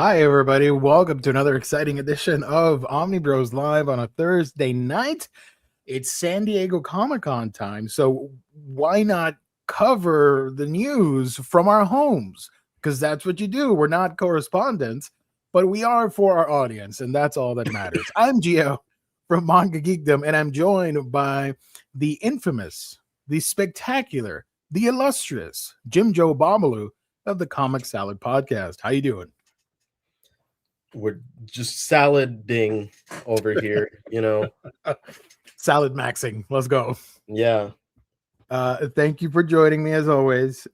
Hi, everybody. Welcome to another exciting edition of Omnibros Live on a Thursday night. It's San Diego Comic-Con time, so why not cover the news from our homes? Because that's what you do. We're not correspondents, but we are for our audience, and that's all that matters. I'm Gio from Manga Geekdom, and I'm joined by the infamous, the spectacular, the illustrious Jim Joe Bomaloo of the Comic Salad Podcast. How you doing? We're just salading over here, Salad maxing. Let's go. Yeah. Thank you for joining me as always.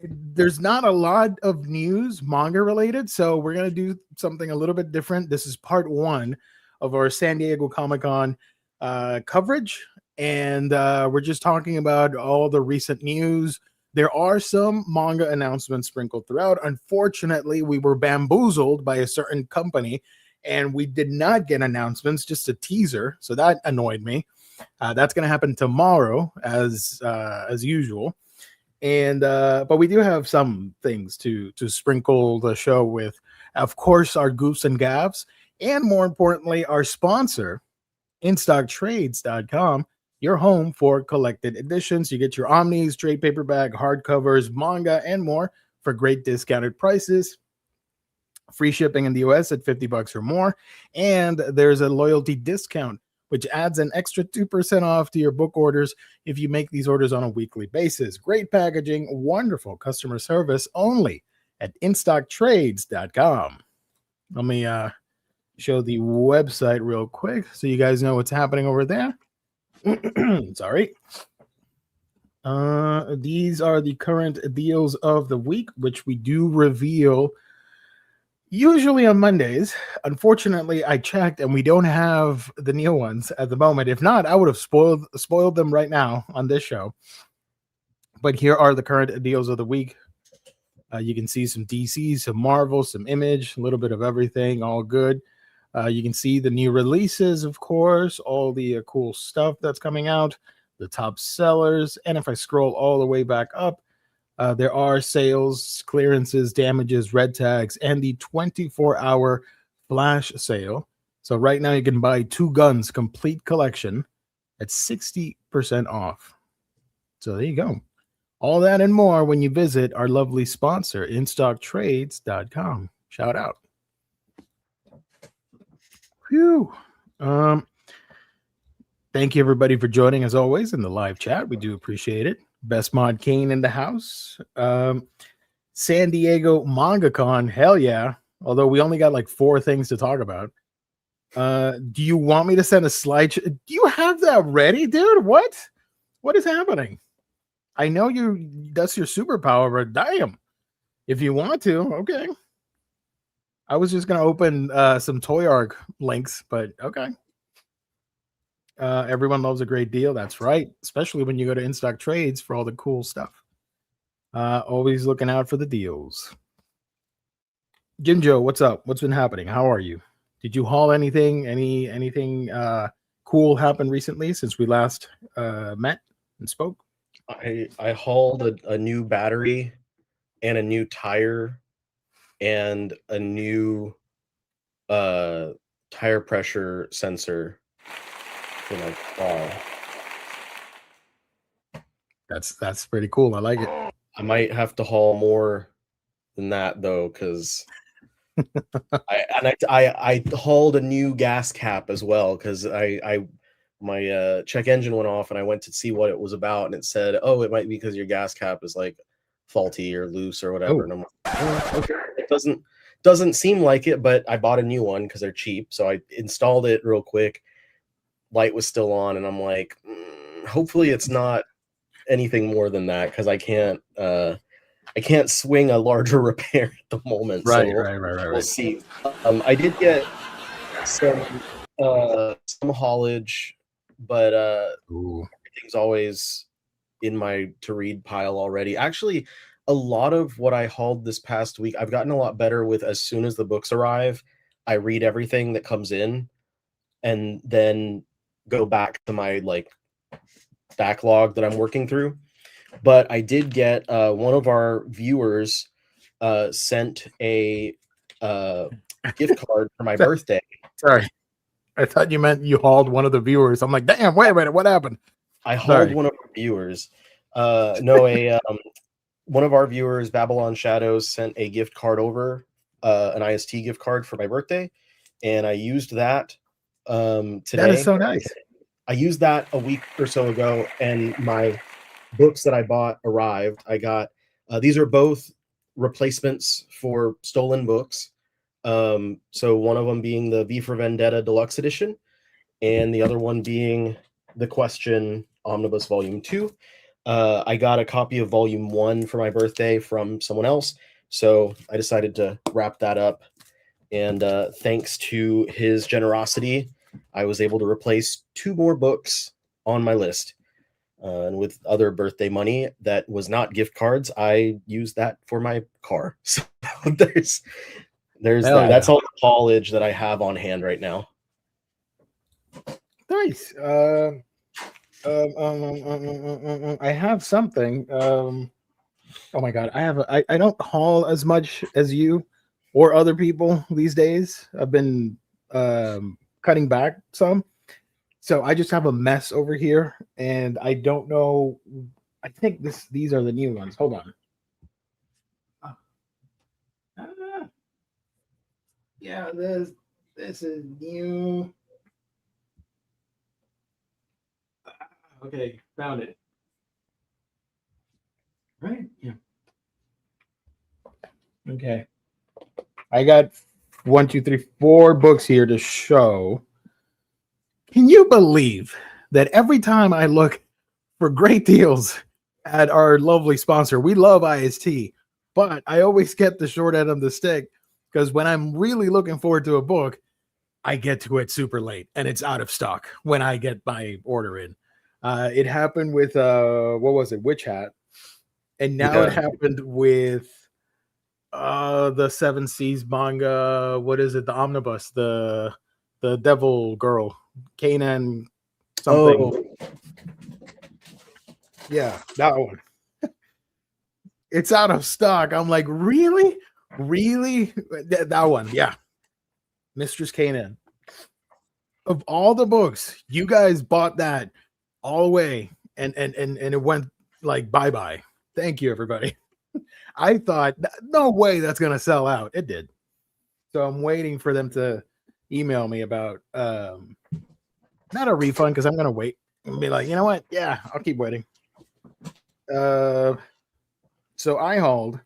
There's not a lot of news manga related, so we're going to do something a little bit different. This is part one of our San Diego Comic-Con coverage, and we're just talking about all the recent news. There are some manga announcements sprinkled throughout. Unfortunately, we were bamboozled by a certain company, and we did not get announcements, just a teaser. So that annoyed me. That's going to happen tomorrow, as usual. And but we do have some things to sprinkle the show with. Of course, our goofs and gaffs, and more importantly, our sponsor, InStockTrades.com. Your home for collected editions. You get your omnis, trade paperback, hardcovers, manga, and more for great discounted prices. Free shipping in the US at $50 or more. And there's a loyalty discount, which adds an extra 2% off to your book orders if you make these orders on a weekly basis. Great packaging, wonderful customer service only at InStockTrades.com. Let me show the website real quick so you guys know what's happening over there. Sorry. These are the current deals of the week, which we do reveal usually on Mondays. Unfortunately, I checked and we don't have the new ones at the moment. If not, I would have spoiled them right now on this show. But here are the current deals of the week. You can see some DC, some Marvel, some Image, a little bit of everything, all good. You can see the new releases, of course, all the cool stuff that's coming out, the top sellers. And if I scroll all the way back up, there are sales, clearances, damages, red tags, and the 24-hour flash sale. So right now you can buy 2 guns, complete collection, at 60% off. So there you go. All that and more when you visit our lovely sponsor, InStockTrades.com. Shout out. Phew. Thank you everybody for joining as always in the live chat. We do appreciate it. Best Mod Kane in the house. San Diego MangaCon, hell yeah. Although we only got like 4 things to talk about. Do you want me to send a slideshow? Do you have that ready, dude? What is happening? I know that's your superpower, but damn. If you want to, okay. I was just going to open some Toy Arc links, but okay. Everyone loves a great deal. That's right. Especially when you go to InStock Trades for all the cool stuff. Always looking out for the deals. Jim Joe, what's up? What's been happening? How are you? Did you haul anything? Anything cool happened recently since we last met and spoke? I hauled a new battery and a new tire and a new tire pressure sensor for my car. That's pretty cool. I like it. I might have to haul more than that though, because I hauled a new gas cap as well, because my check engine went off and I went to see what it was about, and it said, oh, it might be because your gas cap is like faulty or loose or whatever. And I'm like, oh, okay. It doesn't seem like it, but I bought a new one because they're cheap. So I installed it real quick. Light was still on, and I'm like, hopefully it's not anything more than that, because I can't swing a larger repair at the moment. Right. We'll see. I did get some haulage, but everything's always in my to read pile already. Actually, a lot of what I hauled this past week, I've gotten a lot better with. As soon as the books arrive, I read everything that comes in and then go back to my like backlog that I'm working through. But I did get one of our viewers sent a gift card for my birthday. Sorry, I thought you meant you hauled one of the viewers. I'm like, damn, wait a minute, what happened? I hauled one of our viewers. No, one of our viewers, Babylon Shadows, sent a gift card over, an IST gift card for my birthday, and I used that today. That is so nice. I used that a week or so ago, and my books that I bought arrived. I got these are both replacements for stolen books. So one of them being the V for Vendetta Deluxe Edition, and the other one being the Question Omnibus Volume 2. I got a copy of Volume 1 for my birthday from someone else, so I decided to wrap that up. And thanks to his generosity, I was able to replace 2 more books on my list. And with other birthday money that was not gift cards, I used that for my car. So there's that. Yeah. That's all the haulage that I have on hand right now. Nice. I have something. Oh my god, I don't haul as much as you or other people these days. I've been cutting back some. So I just have a mess over here, and I don't know. I think these are the new ones. Hold on. Yeah, this is new. Okay, found it. Right? Yeah. Okay. I got 1, 2, 3, 4 books here to show. Can you believe that every time I look for great deals at our lovely sponsor, we love IST, but I always get the short end of the stick because when I'm really looking forward to a book, I get to it super late and it's out of stock when I get my order in. It happened with what was it, Witch Hat, and now it happened with the Seven Seas manga. What is it? The Omnibus, the Devil Girl, Kanan something. Oh. Yeah, that one. It's out of stock. I'm like, really? That one, yeah. Mistress Kanan. Of all the books, you guys bought that all the way, and it went like bye-bye. Thank you, everybody. I thought, no way that's gonna sell out. It did. So I'm waiting for them to email me about not a refund, because I'm gonna wait and be like, you know what? Yeah, I'll keep waiting. So I hauled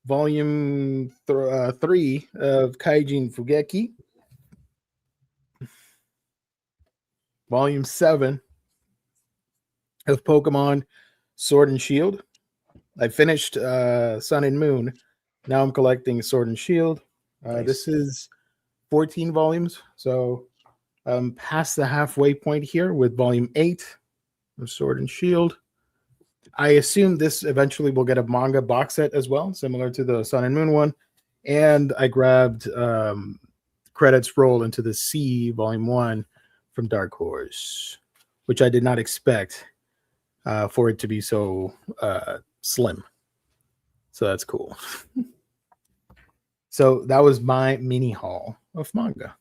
volume 3 of Kaijin Fugeki, volume 7 of Pokemon Sword and Shield. I finished Sun and Moon. Now I'm collecting Sword and Shield. Nice. This is 14 volumes, so I'm past the halfway point here with volume 8 of Sword and Shield. I assume this eventually will get a manga box set as well, similar to the Sun and Moon one. And I grabbed credits roll into the C volume 1 from Dark Horse, which I did not expect for it to be so slim. So that's cool. So that was my mini haul of manga.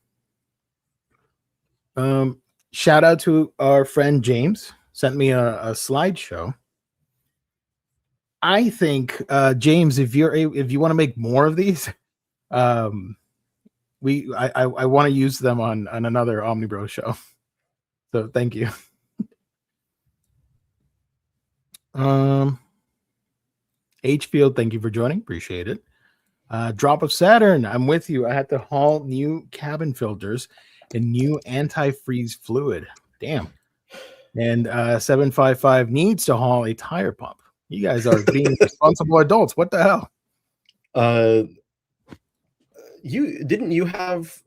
Shout out to our friend James, sent me a slideshow. I think James, if you want to make more of these, I want to use them on another Omnibros show. So thank you. H Field, thank you for joining. Appreciate it. Drop of Saturn, I'm with you. I had to haul new cabin filters and new antifreeze fluid. Damn. And 755 needs to haul a tire pump. You guys are being responsible adults. What the hell? You have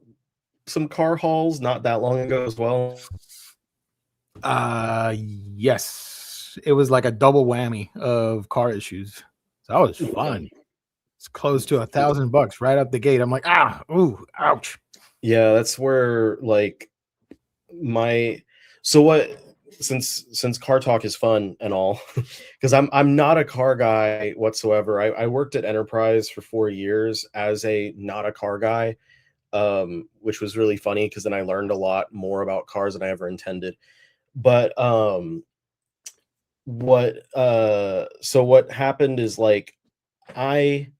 some car hauls not that long ago as well? Yes. It was like a double whammy of car issues. So that was fun. It's close to $1,000 right out the gate. I'm like, ouch. Yeah, that's where like so what since car talk is fun and all, because I'm not a car guy whatsoever. I worked at Enterprise for 4 years as a not a car guy, which was really funny because then I learned a lot more about cars than I ever intended. But what happened is like I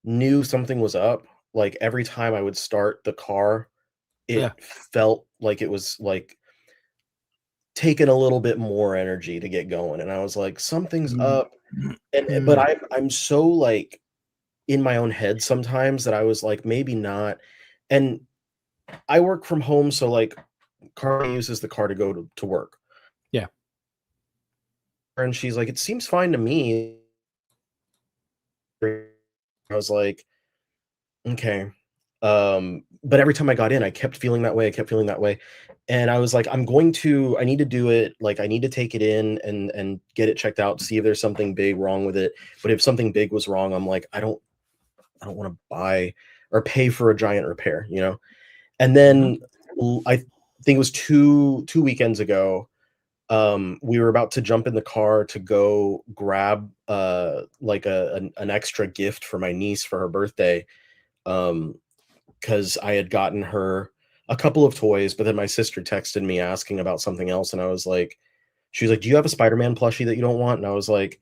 knew something was up. Like every time I would start the car, Yeah. it felt like it was like taking a little bit more energy to get going, and I was like, something's up. And but Mm. I'm so like in my own head sometimes that I was like, maybe not. And I work from home, so like Carly uses the car to go to work. Yeah. And she's like, it seems fine to me. I was like, okay. But every time I got in, I kept feeling that way. I kept feeling that way. And I was like, I need to do it. Like, I need to take it in and get it checked out, see if there's something big wrong with it. But if something big was wrong, I'm like, I don't want to buy or pay for a giant repair, you know? And then I think it was two weekends ago, we were about to jump in the car to go grab like an extra gift for my niece for her birthday. Because I had gotten her a couple of toys, but then my sister texted me asking about something else, and I was like, she was like, "Do you have a Spider-Man plushie that you don't want?" And I was like,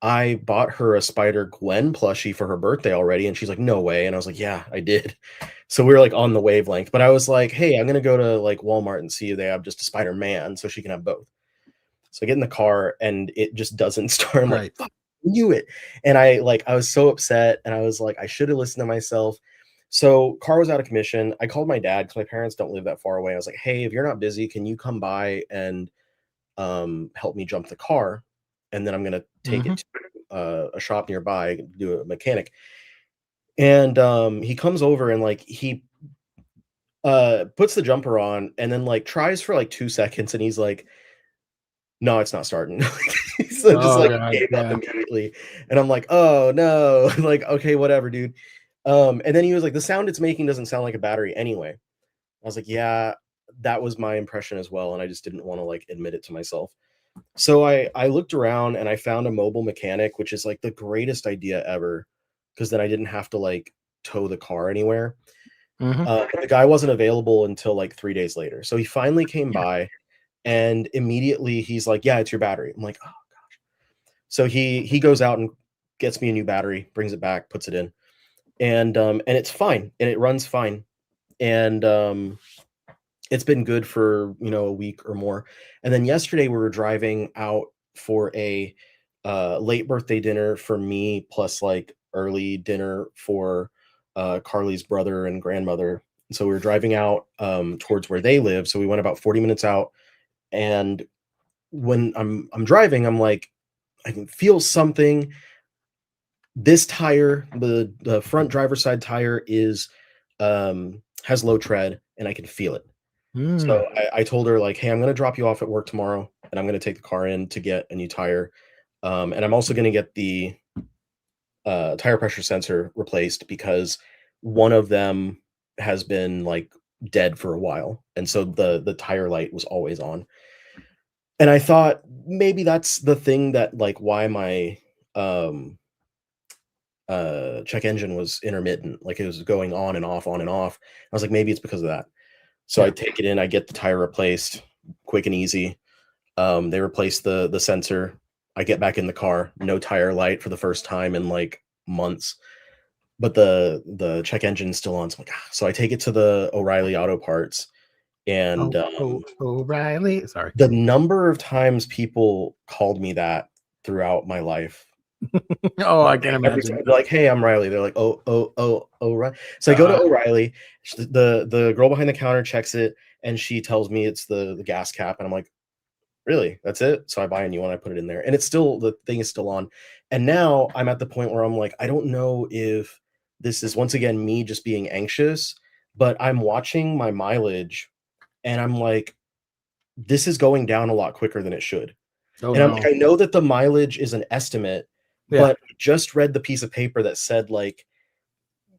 I bought her a Spider-Gwen plushie for her birthday already, and she's like, "No way." And I was like, "Yeah, I did." So we were like on the wavelength, but I was like, "Hey, I'm gonna go to like Walmart and see if they have just a Spider-Man so she can have both." So I get in the car and it just doesn't start. I'm like, Right. "Fuck, I knew it." And I was so upset, and I was like, I should have listened to myself. So car was out of commission. I called my dad because my parents don't live that far away. I was like, "Hey, if you're not busy, can you come by and help me jump the car? And then I'm gonna take Mm-hmm. it to a shop nearby, do a mechanic." And he comes over and like he puts the jumper on and then like tries for like 2 seconds, and he's like, "No, it's not starting." So just Oh like God. gave up Yeah. immediately. And I'm like, "Oh no." Like, okay, whatever, dude. And then he was like, "The sound it's making doesn't sound like a battery anyway." I was like, "Yeah, that was my impression as well." And I just didn't want to like admit it to myself. So I looked around and I found a mobile mechanic, which is like the greatest idea ever, because then I didn't have to like tow the car anywhere. Mm-hmm. But the guy wasn't available until like 3 days later. So he finally came Yeah. by, and immediately he's like, "Yeah, it's your battery." I'm like, "Oh." So he goes out and gets me a new battery, brings it back, puts it in, and it's fine, and it runs fine. And it's been good for, a week or more. And then yesterday we were driving out for a late birthday dinner for me, plus like early dinner for Carly's brother and grandmother. So we were driving out towards where they live. So we went about 40 minutes out. And when I'm driving, I'm like, I can feel something. This tire, the front driver's side tire is has low tread, and I can feel it. Mm. So I told her like, "Hey, I'm gonna drop you off at work tomorrow, and I'm gonna take the car in to get a new tire, and I'm also gonna get the tire pressure sensor replaced because one of them has been like dead for a while, and so the tire light was always on." And I thought maybe that's the thing that like why my um check engine was intermittent, like it was going on and off, on and off. I was like, maybe it's because of that. So I Yeah. take it in, I get the tire replaced, quick and easy. They replace the sensor. I get back in the car, no tire light for the first time in like months, but the check engine's still on. So I'm like, ah. So I take it to the O'Reilly Auto Parts, and O'Reilly. Sorry. the number of times people called me that throughout my life. Oh, I Like, can every imagine. time they're like, "Hey, I'm Riley." They're like, "Oh, right." So I go to Uh, O'Reilly. The girl behind the counter checks it, and she tells me it's the gas cap, and I'm like, "Really? That's it?" So I buy a new one. I put it in there, and it's still the thing is still on. And now I'm at the point where I'm like, I don't know if this is once again me just being anxious, but I'm watching my mileage, and I'm like, this is going down a lot quicker than it should. oh And I'm like, no. I know that the mileage is an estimate, Yeah. but I just read the piece of paper that said like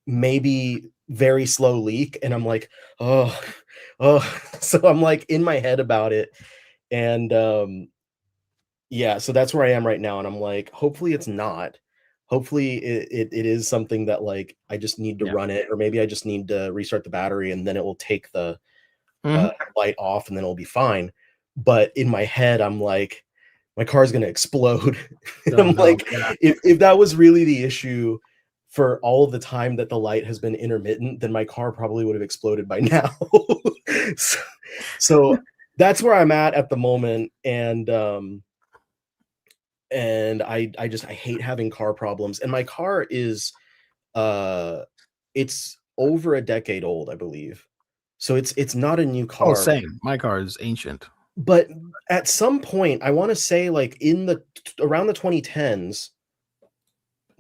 maybe very slow leak, and I'm like, oh, oh. So I'm like in my head about it, And yeah, so that's where I am right now, and I'm like, hopefully it's not. Hopefully it is something that like I just need to Yeah. run it, or maybe I just need to restart the battery and then it will take the Mhm. light off and then it'll be fine. But in my head, I'm like, my car's gonna explode. And Oh I'm no. like, Yeah. if that was really the issue for all of the time that the light has been intermittent, then my car probably would have exploded by now. so, so that's where I'm at the moment, and I hate having car problems. And my car is uh it's over a decade old, I believe. So it's not a new Oh, car, same. My car is ancient. but at some point, I want to say like in the around the 2010s,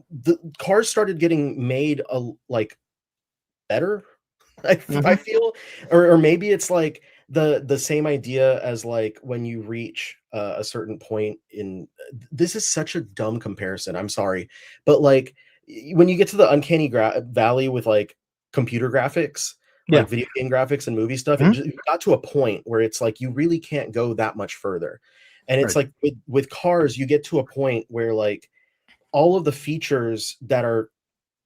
the cars started getting made like better. I Mhm. feel, or maybe it's like the same idea as like when you reach a certain point in. This is such a dumb comparison. I'm sorry, but like when you get to the uncanny valley with like computer graphics, Yeah. like video game graphics and movie stuff, Mhm. it got to a point where it's like you really can't go that much further. And it's Right. like with cars, you get to a point where like all of the features that are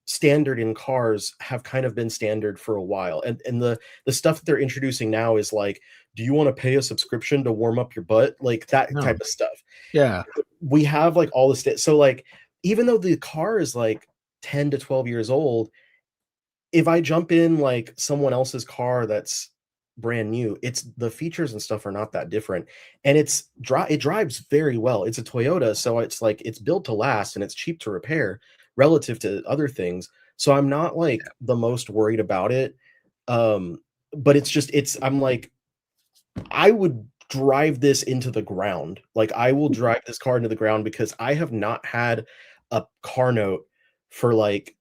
standard in cars have kind of been standard for a while. And the stuff that they're introducing now is like, do you want to pay a subscription to warm up your butt? Like that No. type of stuff. Yeah. We have like all the so like even though the car is like 10 to 12 years old, if I jump in like someone else's car that's brand new, it's the features and stuff are not that different. And it drives very well. It's a Toyota, so it's like it's built to last and it's cheap to repair relative to other things. So I'm not like the most worried about it. Um, but it's I'm like, I would drive this into the ground. Like I will drive this car into the ground because I have not had a car note for like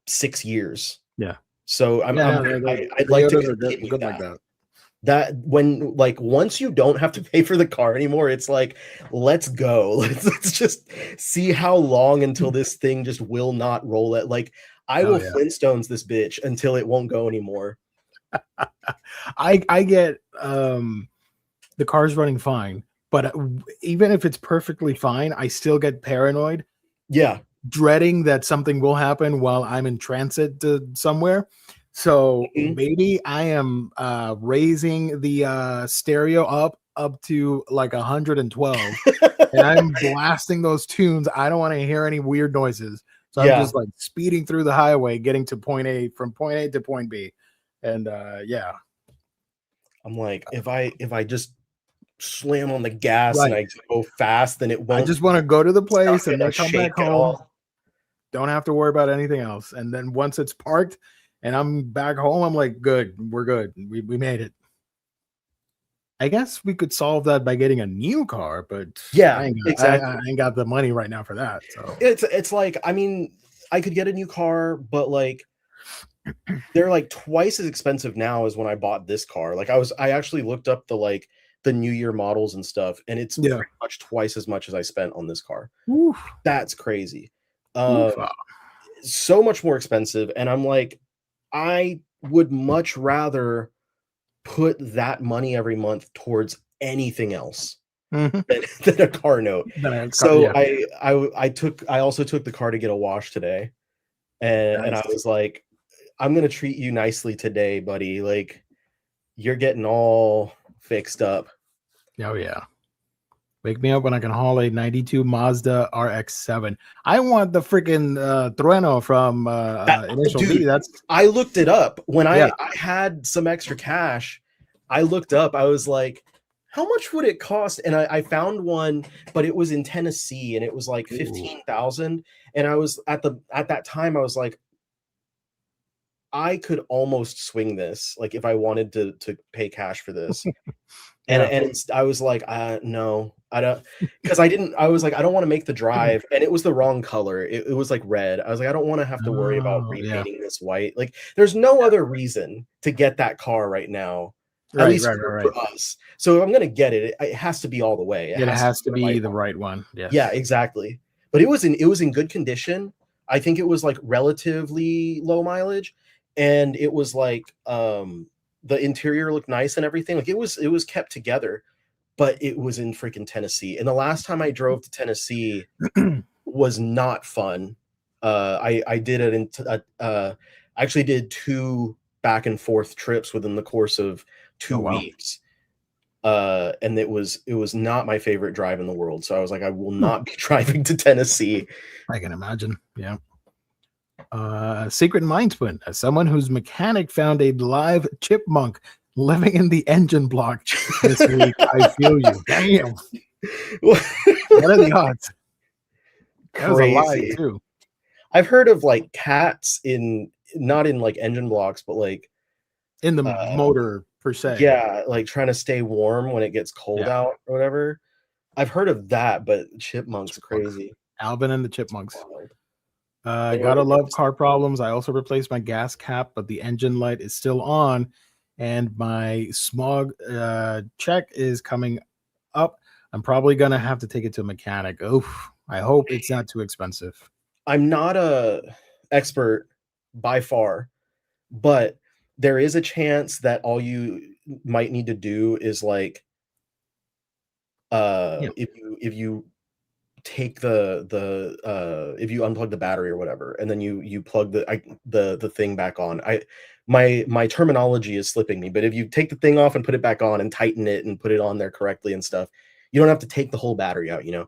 6 years. Yeah. So Yeah, I'm no, the I'd like to Toyotas are good continue good like that. that. That when like once you don't have to pay for the car anymore, it's like, let's go. Let's just see how long until this thing just will not roll it. Like I Oh, will yeah. Flintstones this bitch until it won't go anymore. I get, the car's running fine, but, even if it's perfectly fine, I still get paranoid, Yeah. dreading that something will happen while I'm in transit to somewhere. So, Mhm. maybe I am, raising the, stereo up to, like, 112, and I'm blasting those tunes. I don't wanna hear any weird noises. So I'm Yeah. just, like, speeding through the highway, getting to point A from point A to point B. And, yeah. I'm like, if I just slam on the gas and Right. I go fast, then it I won't just wanna go to the it's not place and gonna then come back shake at home. all. Don't have to worry about anything else. And then once it's parked and I'm back home, I'm like, "Good, we're good. We made it." I guess we could solve that by getting a new car, but Yeah, exactly. I ain't got the money right now for that, so It's like, I mean, I could get a new car, but like they're like twice as expensive now as when I bought this car. Like I actually looked up the like the new year models and stuff, and it's yeah. pretty much twice as much as I spent on this car. Oof, That's crazy. oof, So much more expensive, and I'm like, I would much rather put that money every month towards anything else mhm. than a car note. Then I got So yeah, I also took the car to get a wash today, and I nice. was like, I'm gonna treat you nicely today, buddy. Like you're getting all fixed up. Oh, yeah. Wake me up when I can haul a '92 Mazda RX-7. I want the freaking, Trueno from, Initial D. Dude, That's I looked it up when yeah. I had some extra cash. I looked up, I was like, how much would it cost? And I found one, but it was in Tennessee and it was like Ooh. 15,000. And I was at that time, I was like, I could almost swing this, like if I wanted to pay cash for this. Yeah. I was like, no, I don't, because I didn't. I was like, I don't want to make the drive, and it was the wrong color. It was like red. I was like, I don't want to have to worry about Oh, yeah. repainting this white. Like, there's no other reason to get that car right now, at Right, least right, right, right. for us. So if I'm gonna get it, it has to be all the way. It It has to has be to what I be the want. right one. Yeah, Yes. exactly. But it was in good condition. I think it was like relatively low mileage, and it was like the interior looked nice and everything. Like it was kept together. but it was in freaking Tennessee. And the last time I drove to Tennessee was not fun. I did it in actually did 2 back and forth trips within the course of 2 Oh, wow. weeks. And it was not my favorite drive in the world. So I was like, I will Hmm. not be driving to Tennessee. I can imagine. Yeah. Secret Mindsman, as someone whose mechanic found a live chipmunk living in the engine block this week, I feel you. Damn. What are the odds? That was a lie Crazy. too. I've heard of like cats in not in like engine blocks, but like In the motor per se. yeah, like trying to stay warm when it gets cold Yeah. out or whatever. I've heard of that, but chipmunks Chipmunks. crazy. Alvin and the Chipmunks. Wild. Gotta love car problems. I also replaced my gas cap, but the engine light is still on, and my smog check is coming up. I'm probably gonna have to take it to a mechanic. Oof. I hope it's not too expensive. I'm not a expert by far, but there is a chance that all you might need to do is like Yeah. if you take the if you unplug the battery or whatever, and then you plug the thing back on. My terminology is slipping me, but if you take the thing off and put it back on and tighten it and put it on there correctly and stuff, you don't have to take the whole battery out, you know.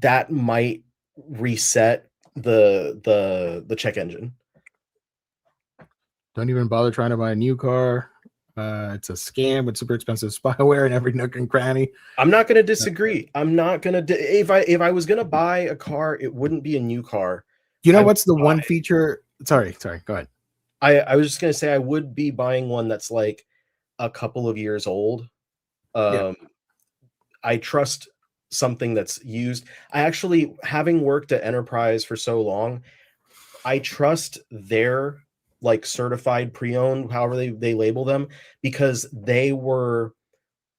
That might reset the check engine. Don't even bother trying to buy a new car. It's a scam with super expensive spyware in every nook and cranny. I'm not going to disagree. I'm not going to if I was going to buy a car, it wouldn't be a new car. You know what's the one feature? Sorry, go ahead. I was just going to say I would be buying one that's like a couple of years old. I trust something that's used. I actually, having worked at Enterprise for so long, I trust their like certified pre-owned, however they label them, because they were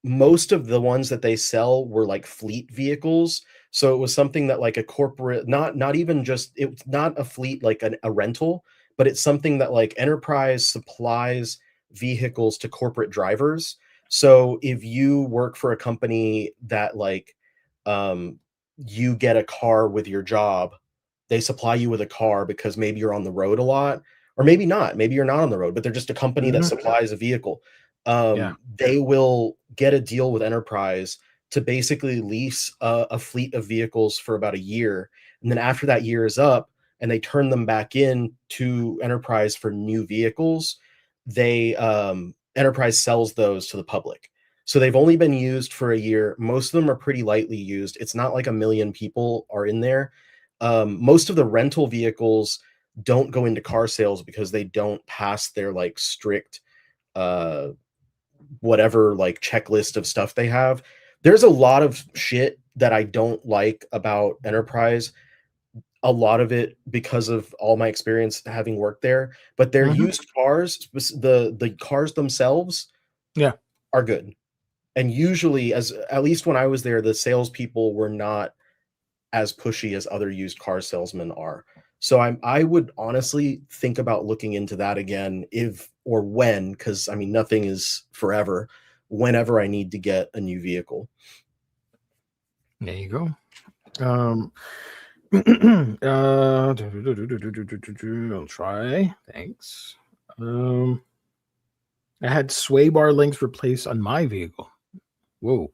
most of the ones that they sell were like fleet vehicles. So it was something that like a corporate, not even just, it's not a fleet like a rental, but it's something that like Enterprise supplies vehicles to corporate drivers. So if you work for a company that like you get a car with your job, they supply you with a car because maybe you're on the road a lot, or maybe not. Maybe you're not on the road, but they're just a company that supplies a vehicle. They will get a deal with Enterprise to basically lease a fleet of vehicles for about a year. And then after that year is up and they turn them back in to Enterprise for new vehicles, they Enterprise sells those to the public. So they've only been used for a year. Most of them are pretty lightly used. It's not like a million people are in there. Most of the rental vehicles don't go into car sales because they don't pass their like strict whatever like checklist of stuff they have. There's a lot of shit that I don't like about Enterprise. A lot of it because of all my experience having worked there, but their used cars, the cars themselves, are good. And usually, as at least when I was there, the salespeople were not as pushy as other used car salesmen are. So I would honestly think about looking into that again if or when, because I mean nothing is forever. Whenever I need to get a new vehicle. There you go. I'll try. Thanks. I had sway bar links replaced on my vehicle. Whoa.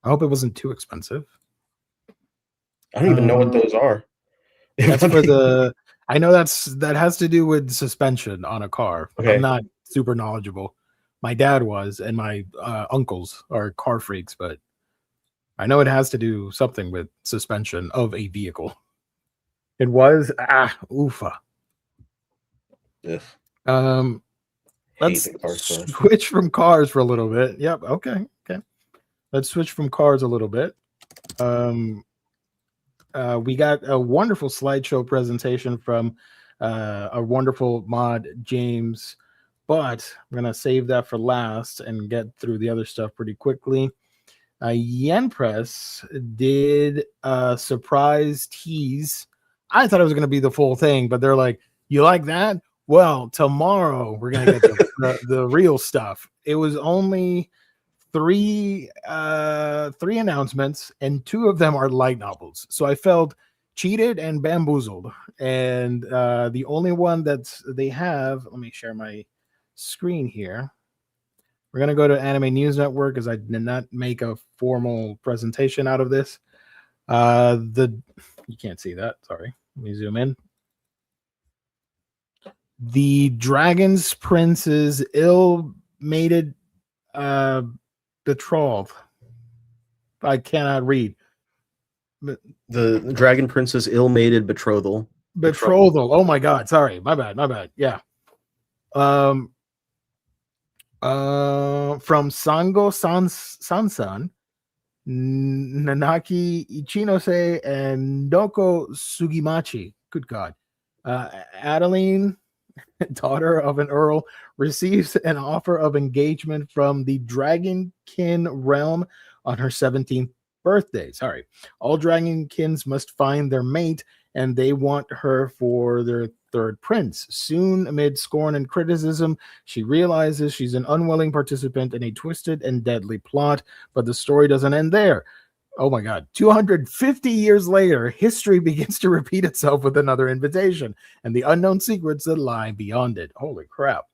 I hope it wasn't too expensive. I don't even know what those are. That's for the. I know that has to do with suspension on a car. Okay. I'm not super knowledgeable. My dad was, and my uncles are car freaks, but I know it has to do something with suspension of a vehicle. It was oofa. Ugh. Let's switch from cars for a little bit. Yep. Okay. Let's switch from cars a little bit. We got a wonderful slideshow presentation from a wonderful mod, James, but I'm going to save that for last and get through the other stuff pretty quickly. Yen Press did a surprise tease. I thought it was going to be the full thing, but they're like, you like that? Well, tomorrow we're going to get the real stuff. It was only three announcements, and two of them are light novels. So I felt cheated and bamboozled. And the only one that they have, let me share my screen here. We're gonna go to Anime News Network because I did not make a formal presentation out of this. The You can't see that. Sorry. Let me zoom in. The Dragon's Prince's ill-mated betrothed. I cannot read. The Dragon Prince's ill-mated betrothal. Betrothal. Oh my God. Sorry. My bad. Yeah. From Sango Sansan, Nanaki Ichinose, and Doko Sugimachi. Good God. Adeline, daughter of an earl, receives an offer of engagement from the Dragonkin realm on her 17th birthday. Sorry. All Dragonkins must find their mate, and they want her for their third prince. Soon, amid scorn and criticism, she realizes she's an unwilling participant in a twisted and deadly plot, but the story doesn't end there. Oh my God. 250 years later, history begins to repeat itself with another invitation and the unknown secrets that lie beyond it. Holy crap.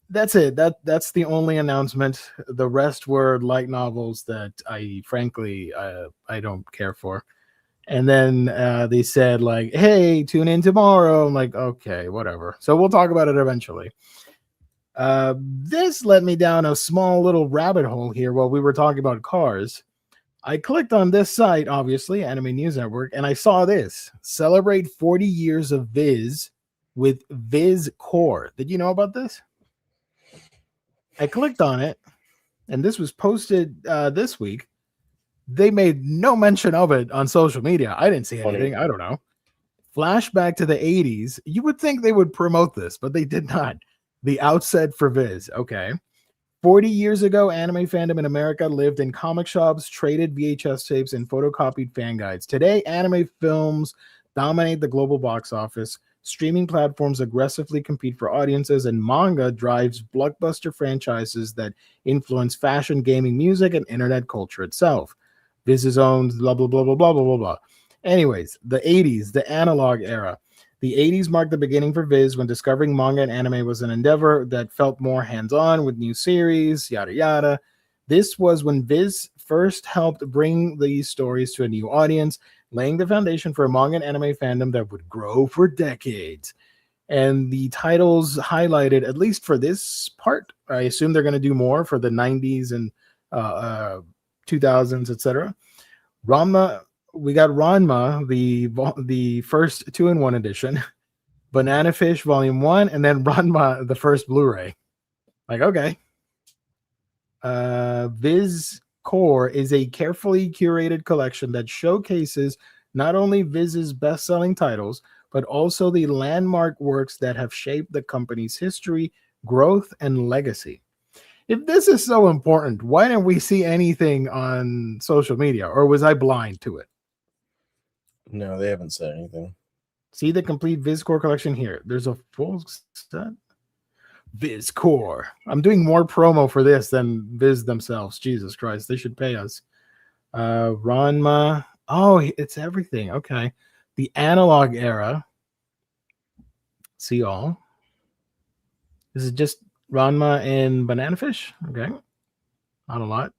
That's it. That's the only announcement. The rest were light novels that I frankly I don't care for. And then they said like, "Hey, tune in tomorrow." I'm like, "Okay, whatever." So we'll talk about it eventually. This led me down a small little rabbit hole here while we were talking about cars. I clicked on this site, obviously, Anime News Network, and I saw this. Celebrate 40 years of Viz with Viz Core. Did you know about this? I clicked on it, and this was posted this week. They made no mention of it on social media. I didn't see anything. I don't know. Flashback to the 80s. You would think they would promote this, but they did not. The outset for Viz. Okay. 40 years ago, anime fandom in America lived in comic shops, traded VHS tapes, and photocopied fan guides. Today, anime films dominate the global box office. Streaming platforms aggressively compete for audiences, and manga drives blockbuster franchises that influence fashion, gaming, music, and internet culture itself. This is owned, blah, blah, blah, blah, blah, blah, blah, blah. Anyways, the 80s, the analog era. The 80s marked the beginning for Viz when discovering manga and anime was an endeavor that felt more hands-on with new series, yada yada. This was when Viz first helped bring these stories to a new audience, laying the foundation for a manga and anime fandom that would grow for decades. And the titles highlighted, at least for this part, I assume they're going to do more for the 90s and 2000s, etc. We got Ranma, the first 2-in-1 edition, Banana Fish Volume 1, and then Ranma, the first Blu-ray. Like, okay. Viz Core is a carefully curated collection that showcases not only Viz's best-selling titles, but also the landmark works that have shaped the company's history, growth, and legacy. If this is so important, why didn't we see anything on social media, or was I blind to it? No, they haven't said anything. See the complete Viz Core collection here. There's a full set. Viz Core. I'm doing more promo for this than Viz themselves. Jesus Christ, they should pay us. Ranma. Oh, it's everything. Okay. The analog era. See all. This is just Ranma and Banana Fish. Okay. Not a lot.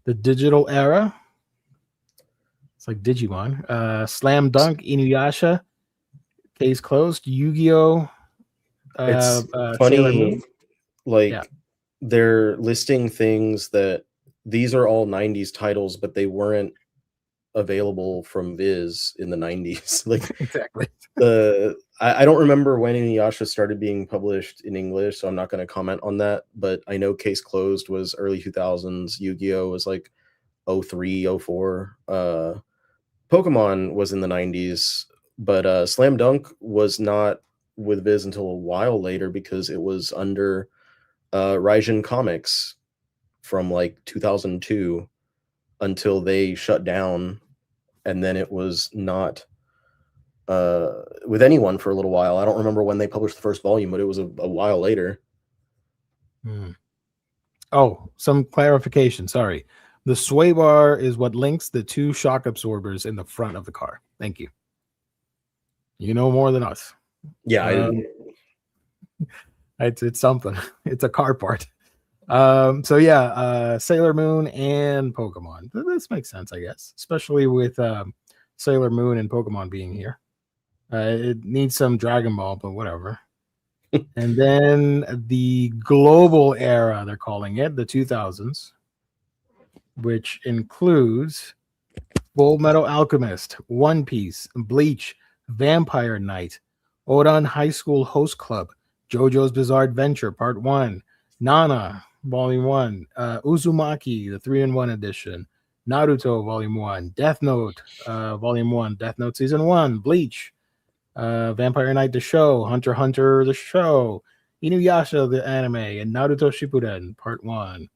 The digital era. It's like Digimon. Slam Dunk, Inuyasha. Case closed. Yu-Gi-Oh! It's Sailor funny, Moon. like Yeah. they're listing things that these are all 90s titles, but they weren't available from Viz in the 90s. Like Exactly. I don't remember when Inuyasha started being published in English, so I'm not going to comment on that. But I know Case Closed was early 2000s. Yu-Gi-Oh was like 03, 04. Pokemon was in the 90s, but Slam Dunk was not with Viz until a while later because it was under Raijin Comics from like 2002 until they shut down, and then it was not with anyone for a little while. I don't remember when they published the first volume, but it was a while later. Oh, some clarification. Sorry. The sway bar is what links the two shock absorbers in the front of the car. Thank you. You know more than us. Yeah, It's something. It's a car part. So yeah, Sailor Moon and Pokemon. This makes sense, I guess, especially with Sailor Moon and Pokemon being here. It needs some Dragon Ball, but whatever. And then the global era, they're calling it, the 2000s, which includes Full Metal Alchemist, One Piece, Bleach, Vampire Knight, Odon High School Host Club, JoJo's Bizarre Adventure Part 1, Nana Volume 1, Uzumaki, the 3-in-1 edition, Naruto Volume 1, Death Note Volume 1, Death Note Season 1, Bleach, Vampire Knight the show, Hunter x Hunter the show, Inuyasha the anime, and Naruto Shippuden Part 1.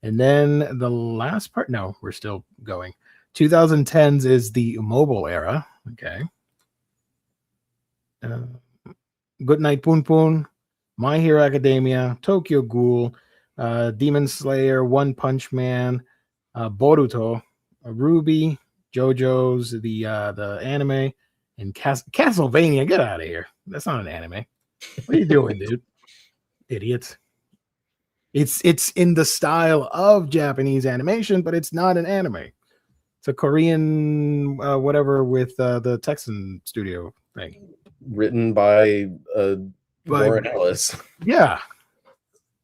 And then the last part, no, we're still going. 2010s is the mobile era. Okay. Good Night Poon Poon, My Hero Academia, Tokyo Ghoul, Demon Slayer, One Punch Man, Boruto, Ruby, JoJo's the anime, and Castlevania. Get out of here. That's not an anime. What are you doing, dude? Idiots. It's in the style of Japanese animation, but it's not an anime. It's a Korean whatever with the Texan studio thing. written by Warren Ellis. Yeah.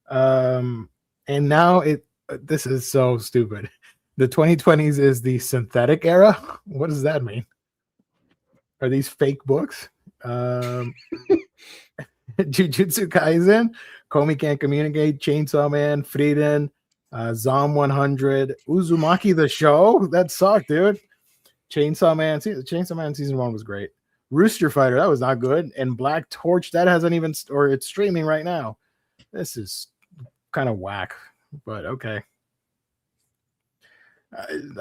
And now this is so stupid. The 2020s is the synthetic era. What does that mean? Are these fake books? Jujutsu Kaisen, Komi Can't Communicate, Chainsaw Man, Frieden, Zom 100, Uzumaki the show. That sucked, dude. Chainsaw Man season 1 was great. Rooster Fighter, that was not good. And Black Torch, that hasn't even, or it's streaming right now. This is kind of whack, but okay.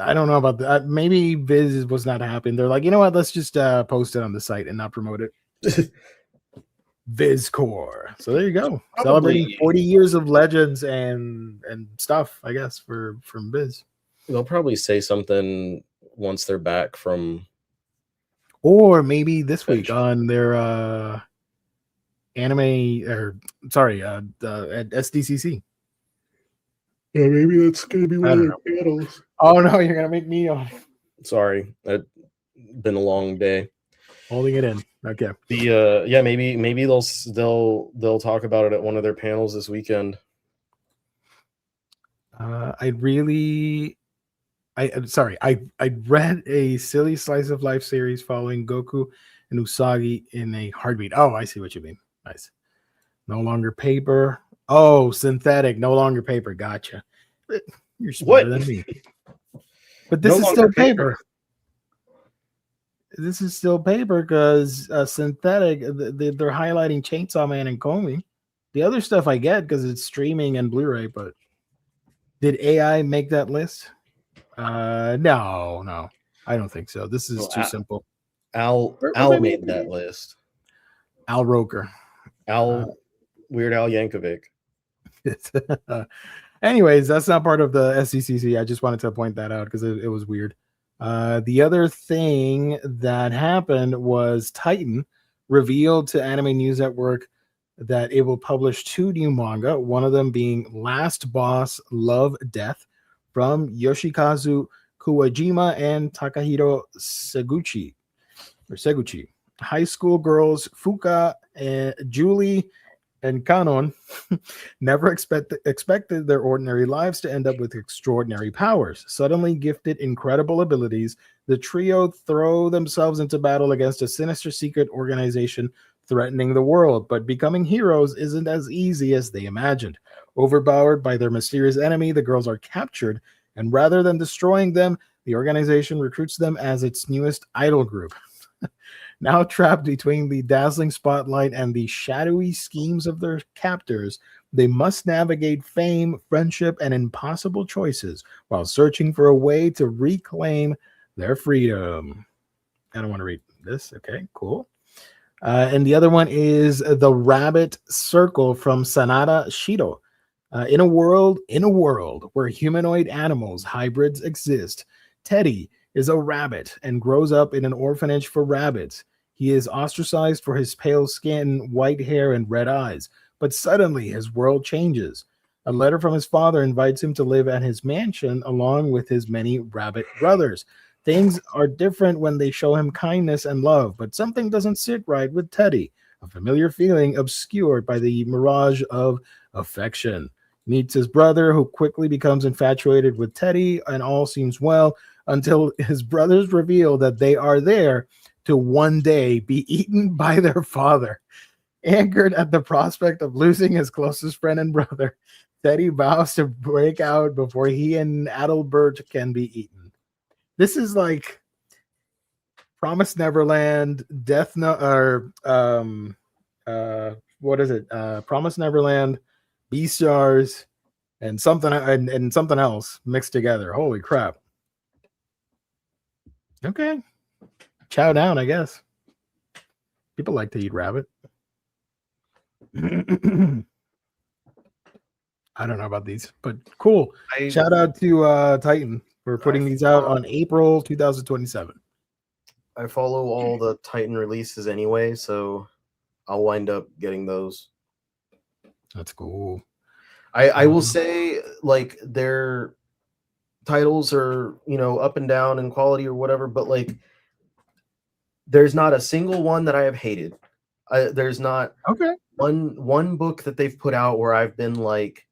I don't know about that. Maybe Viz was not happy. They're like, you know what? Let's just post it on the site and not promote it. Viz Core. So there you go. Probably. Celebrating 40 years of legends and stuff, I guess, from Viz. They'll probably say something once they're back from, or maybe this week on their anime, or sorry, at SDCC. Yeah, maybe that's gonna be one of their panels. Oh no, you're gonna make me on. Sorry, it's been a long day. Holding it in. Okay. The yeah, maybe they'll talk about it at one of their panels this weekend. I read a silly slice of life series following Goku and Usagi in a heartbeat. Oh, I see what you mean. Nice. No longer paper. Oh, synthetic. No longer paper. Gotcha. You're smarter than me. But this is still paper. This is still paper because synthetic. They're highlighting Chainsaw Man and Komi. The other stuff I get because it's streaming and Blu-ray. But did AI make that list? No, I don't think so. This is too simple. Al made that list. Al Roker. Weird Al Yankovic. Anyways, that's not part of the SDCC. I just wanted to point that out because it was weird. The other thing that happened was Titan revealed to Anime News Network that it will publish 2 new manga, one of them being Last Boss Love Death from Yoshikazu Kuwajima and Takahiro Seguchi. High school girls Fuka and Julie and Kanon never expected their ordinary lives to end up with extraordinary powers. Suddenly gifted incredible abilities, the trio throw themselves into battle against a sinister secret organization threatening the world. But becoming heroes isn't as easy as they imagined. Overpowered by their mysterious enemy, the girls are captured, and rather than destroying them, the organization recruits them as its newest idol group. Now trapped between the dazzling spotlight and the shadowy schemes of their captors, they must navigate fame, friendship, and impossible choices while searching for a way to reclaim their freedom. I don't want to read this. Okay, cool. And the other one is The Rabbit Circle from Sanada Shido. In a world where humanoid animals hybrids exist, Teddy is a rabbit and grows up in an orphanage for rabbits. He is ostracized for his pale skin, white hair, and red eyes. But suddenly his world changes. A letter from his father invites him to live at his mansion along with his many rabbit brothers. Things are different when they show him kindness and love, but something doesn't sit right with Teddy, a familiar feeling obscured by the mirage of affection. Meets his brother, who quickly becomes infatuated with Teddy, and all seems well until his brothers reveal that they are there to one day be eaten by their father. Anchored at the prospect of losing his closest friend and brother, Teddy vows to break out before he and Adalbert can be eaten. This is like Promise Neverland, Death Note, or what is it? Promise Neverland, Beastars, and something else mixed together. Holy crap! Okay, chow down, I guess. People like to eat rabbit. I don't know about these, but cool. Shout out to Titan for putting these out on April 2027. I follow all the Titan releases anyway, so I'll wind up getting those. That's cool. I will say, like, their titles are, you know, up and down in quality or whatever, but like there's not a single one that I have hated. There's not one book that they've put out where I've been like,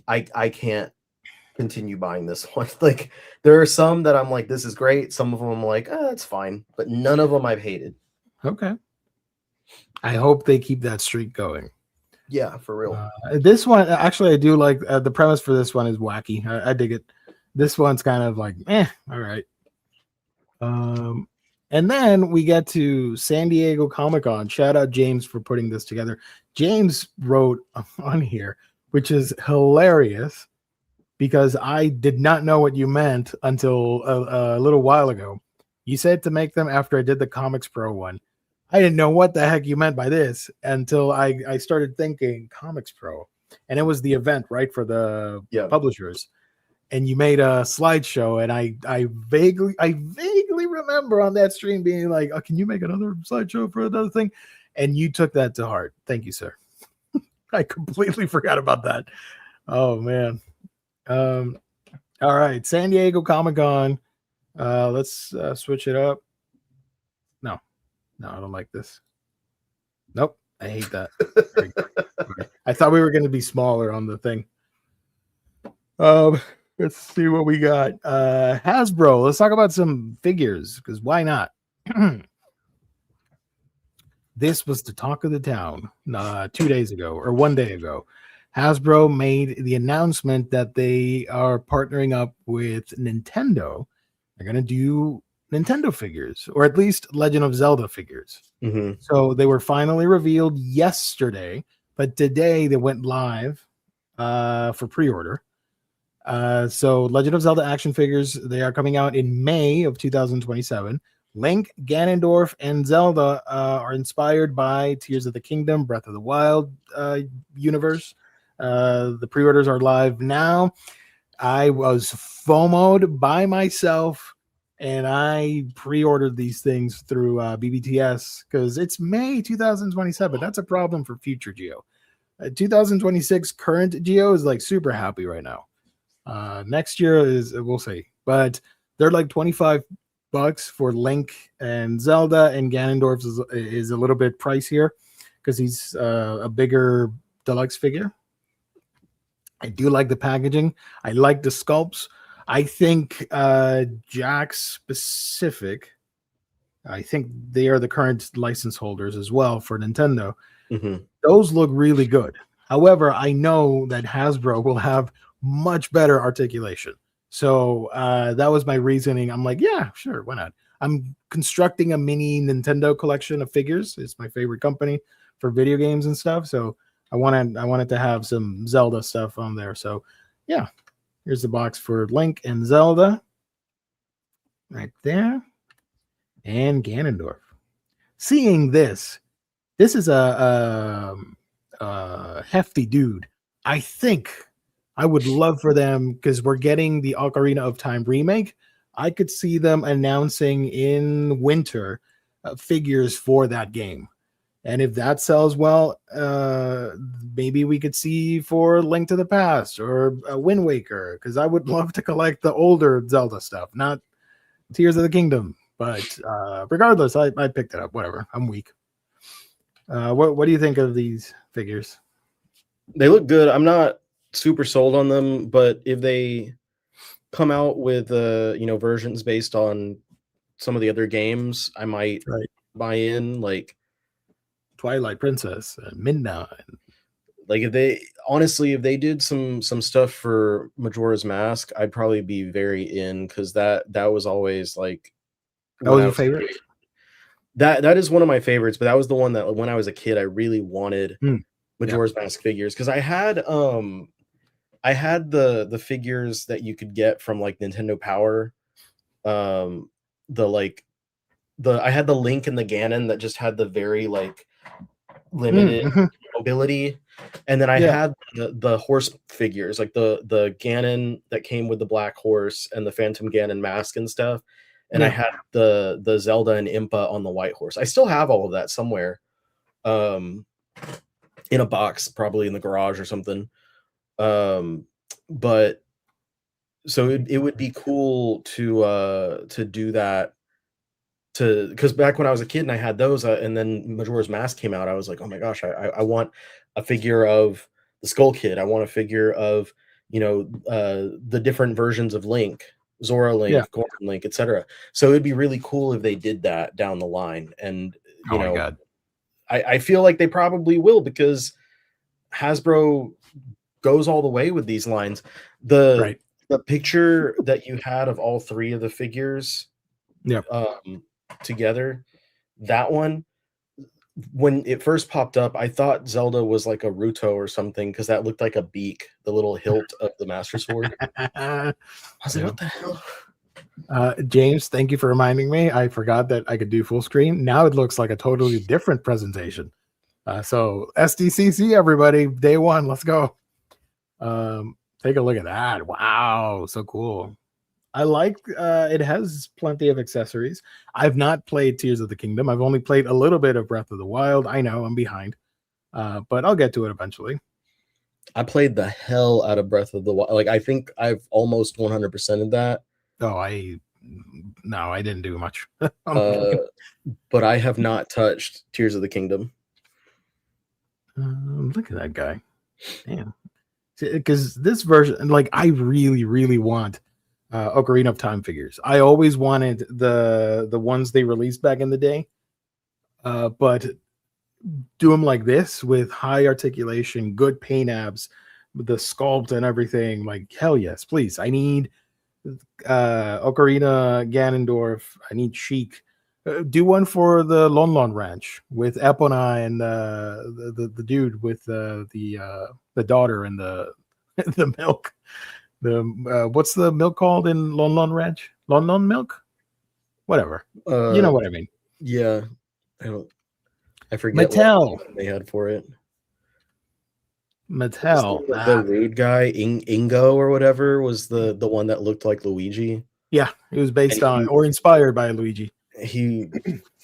I can't continue buying this one. Like, there are some that I'm like, this is great. Some of them I'm like, that's fine, but none of them I've hated. Okay. I hope they keep that streak going. Yeah, for real. This one, actually, I do like the premise for this one is wacky. I dig it. This one's kind of like, all right. And then we get to San Diego Comic-Con. Shout out James for putting this together. James wrote on here, which is hilarious because I did not know what you meant until a little while ago. You said to make them after I did the Comics Pro one. I didn't know what the heck you meant by this until I started thinking Comics Pro, and it was the event, right, for the publishers. And you made a slideshow, and I vaguely remember on that stream being like, "Oh, can you make another slideshow for another thing?" And you took that to heart. Thank you, sir. I completely forgot about that. Oh man. All right, San Diego Comic-Con. Let's switch it up. No, I don't like this. Nope, I hate that. I thought we were going to be smaller on the thing. Let's see what we got. Hasbro. Let's talk about some figures, because why not? This was the talk of the town 2 days ago, or 1 day ago. Hasbro made the announcement that they are partnering up with Nintendo. They're going to do Nintendo figures, or at least Legend of Zelda figures. Mm-hmm. So they were finally revealed yesterday, but today they went live for pre-order. So Legend of Zelda action figures, they are coming out in May of 2027. Link, Ganondorf, and Zelda are inspired by Tears of the Kingdom, Breath of the Wild universe. The pre-orders are live now. I was FOMO'd by myself, and I pre-ordered these things through BBTS because it's May 2027. That's a problem for future Geo. 2026 current Geo is like super happy right now. Next year is, we'll see, but they're like $25 for Link and Zelda, and Ganondorf is a little bit pricier because he's a bigger deluxe figure. I do like the packaging. I like the sculpts. I think Jack Specific, I think they are the current license holders as well for Nintendo. Mm-hmm. Those look really good. However, I know that Hasbro will have much better articulation. So that was my reasoning. I'm like, yeah, sure, why not? I'm constructing a mini Nintendo collection of figures. It's my favorite company for video games and stuff. So I wanted to have some Zelda stuff on there. So yeah, here's the box for Link and Zelda right there, and Ganondorf. Seeing this is a hefty dude. I think I would love for them, because we're getting the Ocarina of Time remake. I could see them announcing in winter figures for that game. And if that sells well, maybe we could see for Link to the Past or Wind Waker, because I would love to collect the older Zelda stuff, not Tears of the Kingdom. But regardless, I picked it up. Whatever. I'm weak. What do you think of these figures? They look good. I'm not super sold on them, but if they come out with versions based on some of the other games, I might Right. buy in. Like Twilight Princess and Midna. like if they did some stuff for Majora's Mask, I'd probably be very in, because that was always like That was your favorite? That is one of my favorites, but that was the one that when I was a kid I really wanted Mm, Majora's Mask figures, because I had the figures that you could get from like Nintendo Power. I had the Link and the Ganon that just had the very like limited mobility, and then I had the horse figures, like the Ganon that came with the black horse and the Phantom Ganon mask and stuff, and I had the Zelda and Impa on the white horse. I still have all of that somewhere, in a box, probably in the garage or something. But so it would be cool to do that, because back when I was a kid and I had those, and then Majora's Mask came out, I was like, oh my gosh, I want a figure of the Skull Kid. I want a figure of the different versions of Link, Zora Link, Gordon Link, etc. So it'd be really cool if they did that down the line. And my God. I feel like they probably will, because Hasbro goes all the way with these lines. The picture that you had of all three of the figures together, that one, when it first popped up, I thought Zelda was like a Ruto or something, because that looked like a beak, the little hilt of the Master Sword. I was like, what the hell? James, thank you for reminding me. I forgot that I could do full screen. Now it looks like a totally different presentation. So SDCC, everybody, day one, let's go. Take a look at that. Wow, so cool. I like it has plenty of accessories. I've not played Tears of the Kingdom. I've only played a little bit of Breath of the Wild. I know I'm behind, but I'll get to it eventually. I played the hell out of Breath of the Wild. Like, I think I've almost 100%ed that. Oh, I didn't do much. But I have not touched Tears of the Kingdom. Look at that guy. Damn. Because this version, like, I really, really want Ocarina of Time figures. I always wanted the ones they released back in the day, but do them like this with high articulation, good paint abs, the sculpt and everything. Like, hell yes, please. I need Ocarina, Ganondorf. I need Sheik. Do one for the Lon Lon Ranch with Epona and the dude with the daughter and the the milk. What's the milk called in Lon Lon Ranch? Lon Lon milk? Whatever. You know what I mean. Yeah. I forget Mattel. What they had for it. Mattel. The rude guy, Ingo or whatever, was the one that looked like Luigi. Yeah, it was based on or inspired by Luigi. He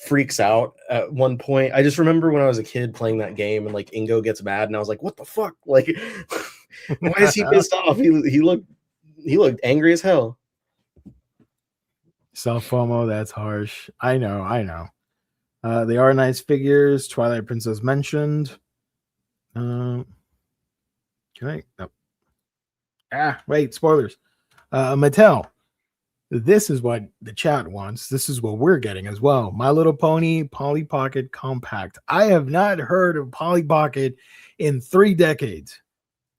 freaks out at one point. I just remember when I was a kid playing that game, and like Ingo gets mad, and I was like, "What the fuck? Like, why is he pissed off? He looked angry as hell." Self FOMO, that's harsh. I know. They are nice figures. Twilight Princess mentioned. Okay. No. Wait, spoilers. Mattel. This is what the chat wants. This is what we're getting as well. My Little Pony Polly Pocket Compact. I have not heard of Polly Pocket in 3 decades.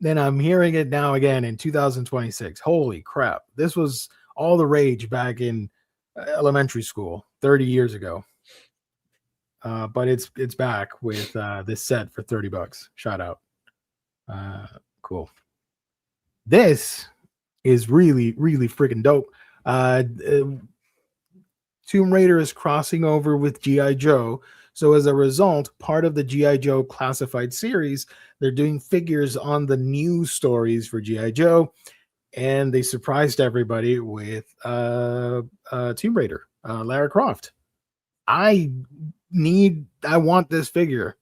Then I'm hearing it now again in 2026. Holy crap. This was all the rage back in elementary school 30 years ago. But it's back with this set for $30. Shout out. Cool. This is really, really freaking dope. Tomb Raider is crossing over with G.I. Joe. So as a result, part of the G.I. Joe classified series, they're doing figures on the new stories for G.I. Joe, and they surprised everybody with Tomb Raider, Lara Croft. I want this figure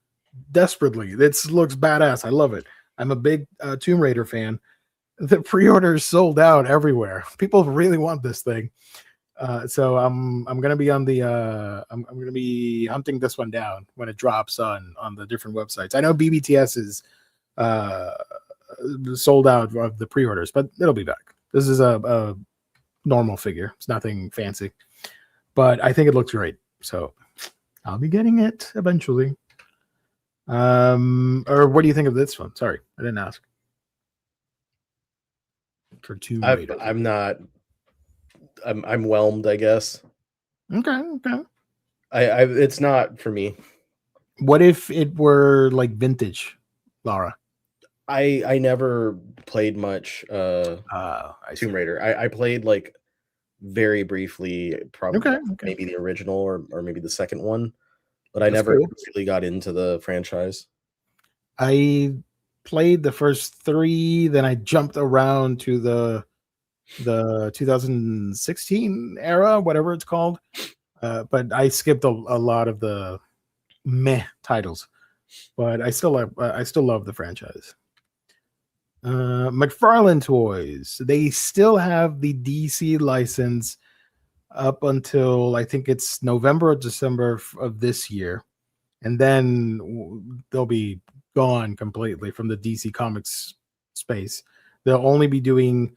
desperately. This looks badass. I love it. I'm a big Tomb Raider fan. The pre-orders sold out everywhere. People really want this thing. So I'm gonna be on the I'm gonna be hunting this one down when it drops on the different websites. I know BBTS is sold out of the pre-orders, but it'll be back. This is a normal figure. It's nothing fancy, but I think it looks great. So I'll be getting it eventually. Or what do you think of this one? Sorry, I didn't ask. For Tomb Raider. I'm whelmed, I guess. Okay. It's not for me. What if it were like vintage, Lara? I never played much Tomb Raider. I played like very briefly, probably maybe the original or maybe the second one, but I never really got into the franchise. I played the first 3, then I jumped around to the 2016 era, whatever it's called. But I skipped a lot of the meh titles. But I still love the franchise. McFarlane Toys, they still have the DC license up until I think it's November or December of this year, and then they'll be gone completely from the DC Comics space. They'll only be doing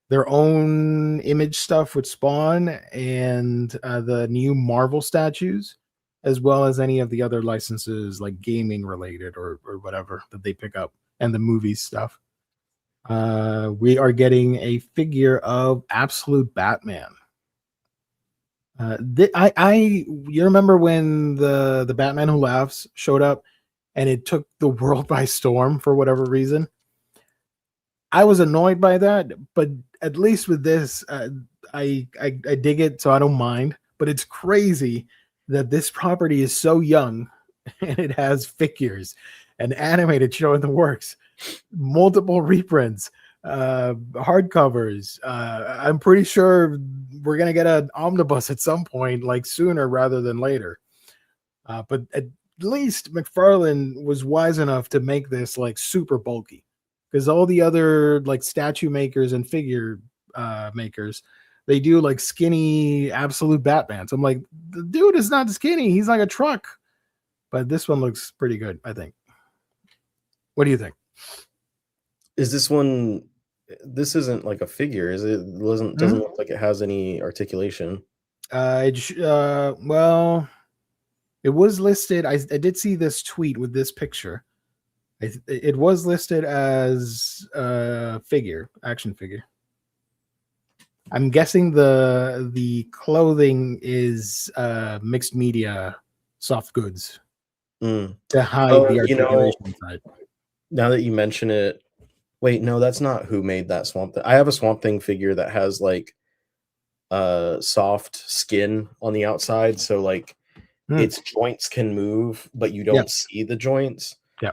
their own Image stuff with Spawn and the new Marvel statues, as well as any of the other licenses like gaming related or whatever that they pick up, and the movie stuff. We are getting a figure of Absolute Batman. You remember when the Batman Who Laughs showed up and it took the world by storm for whatever reason? I was annoyed by that, but at least with this, I dig it, so I don't mind. But it's crazy that this property is so young and it has figures, an animated show in the works, multiple reprints, hardcovers. I'm pretty sure we're gonna get an omnibus at some point, like sooner rather than later. But at least McFarlane was wise enough to make this like super bulky, because all the other like statue makers and figure makers, they do like skinny Absolute Batman. So I'm like, the dude is not skinny, he's like a truck. But this one looks pretty good, I think. What do you think? Is this one? This isn't like a figure, is it? Doesn't look like it has any articulation. Well, it was listed. I did see this tweet with this picture. It was listed as a figure, action figure. I'm guessing the clothing is mixed media soft goods to hide the articulation side. Now that you mention it, wait, no, that's not who made that Swamp Thing. I have a Swamp Thing figure that has like soft skin on the outside, so like its joints can move, but you don't see the joints. Yeah.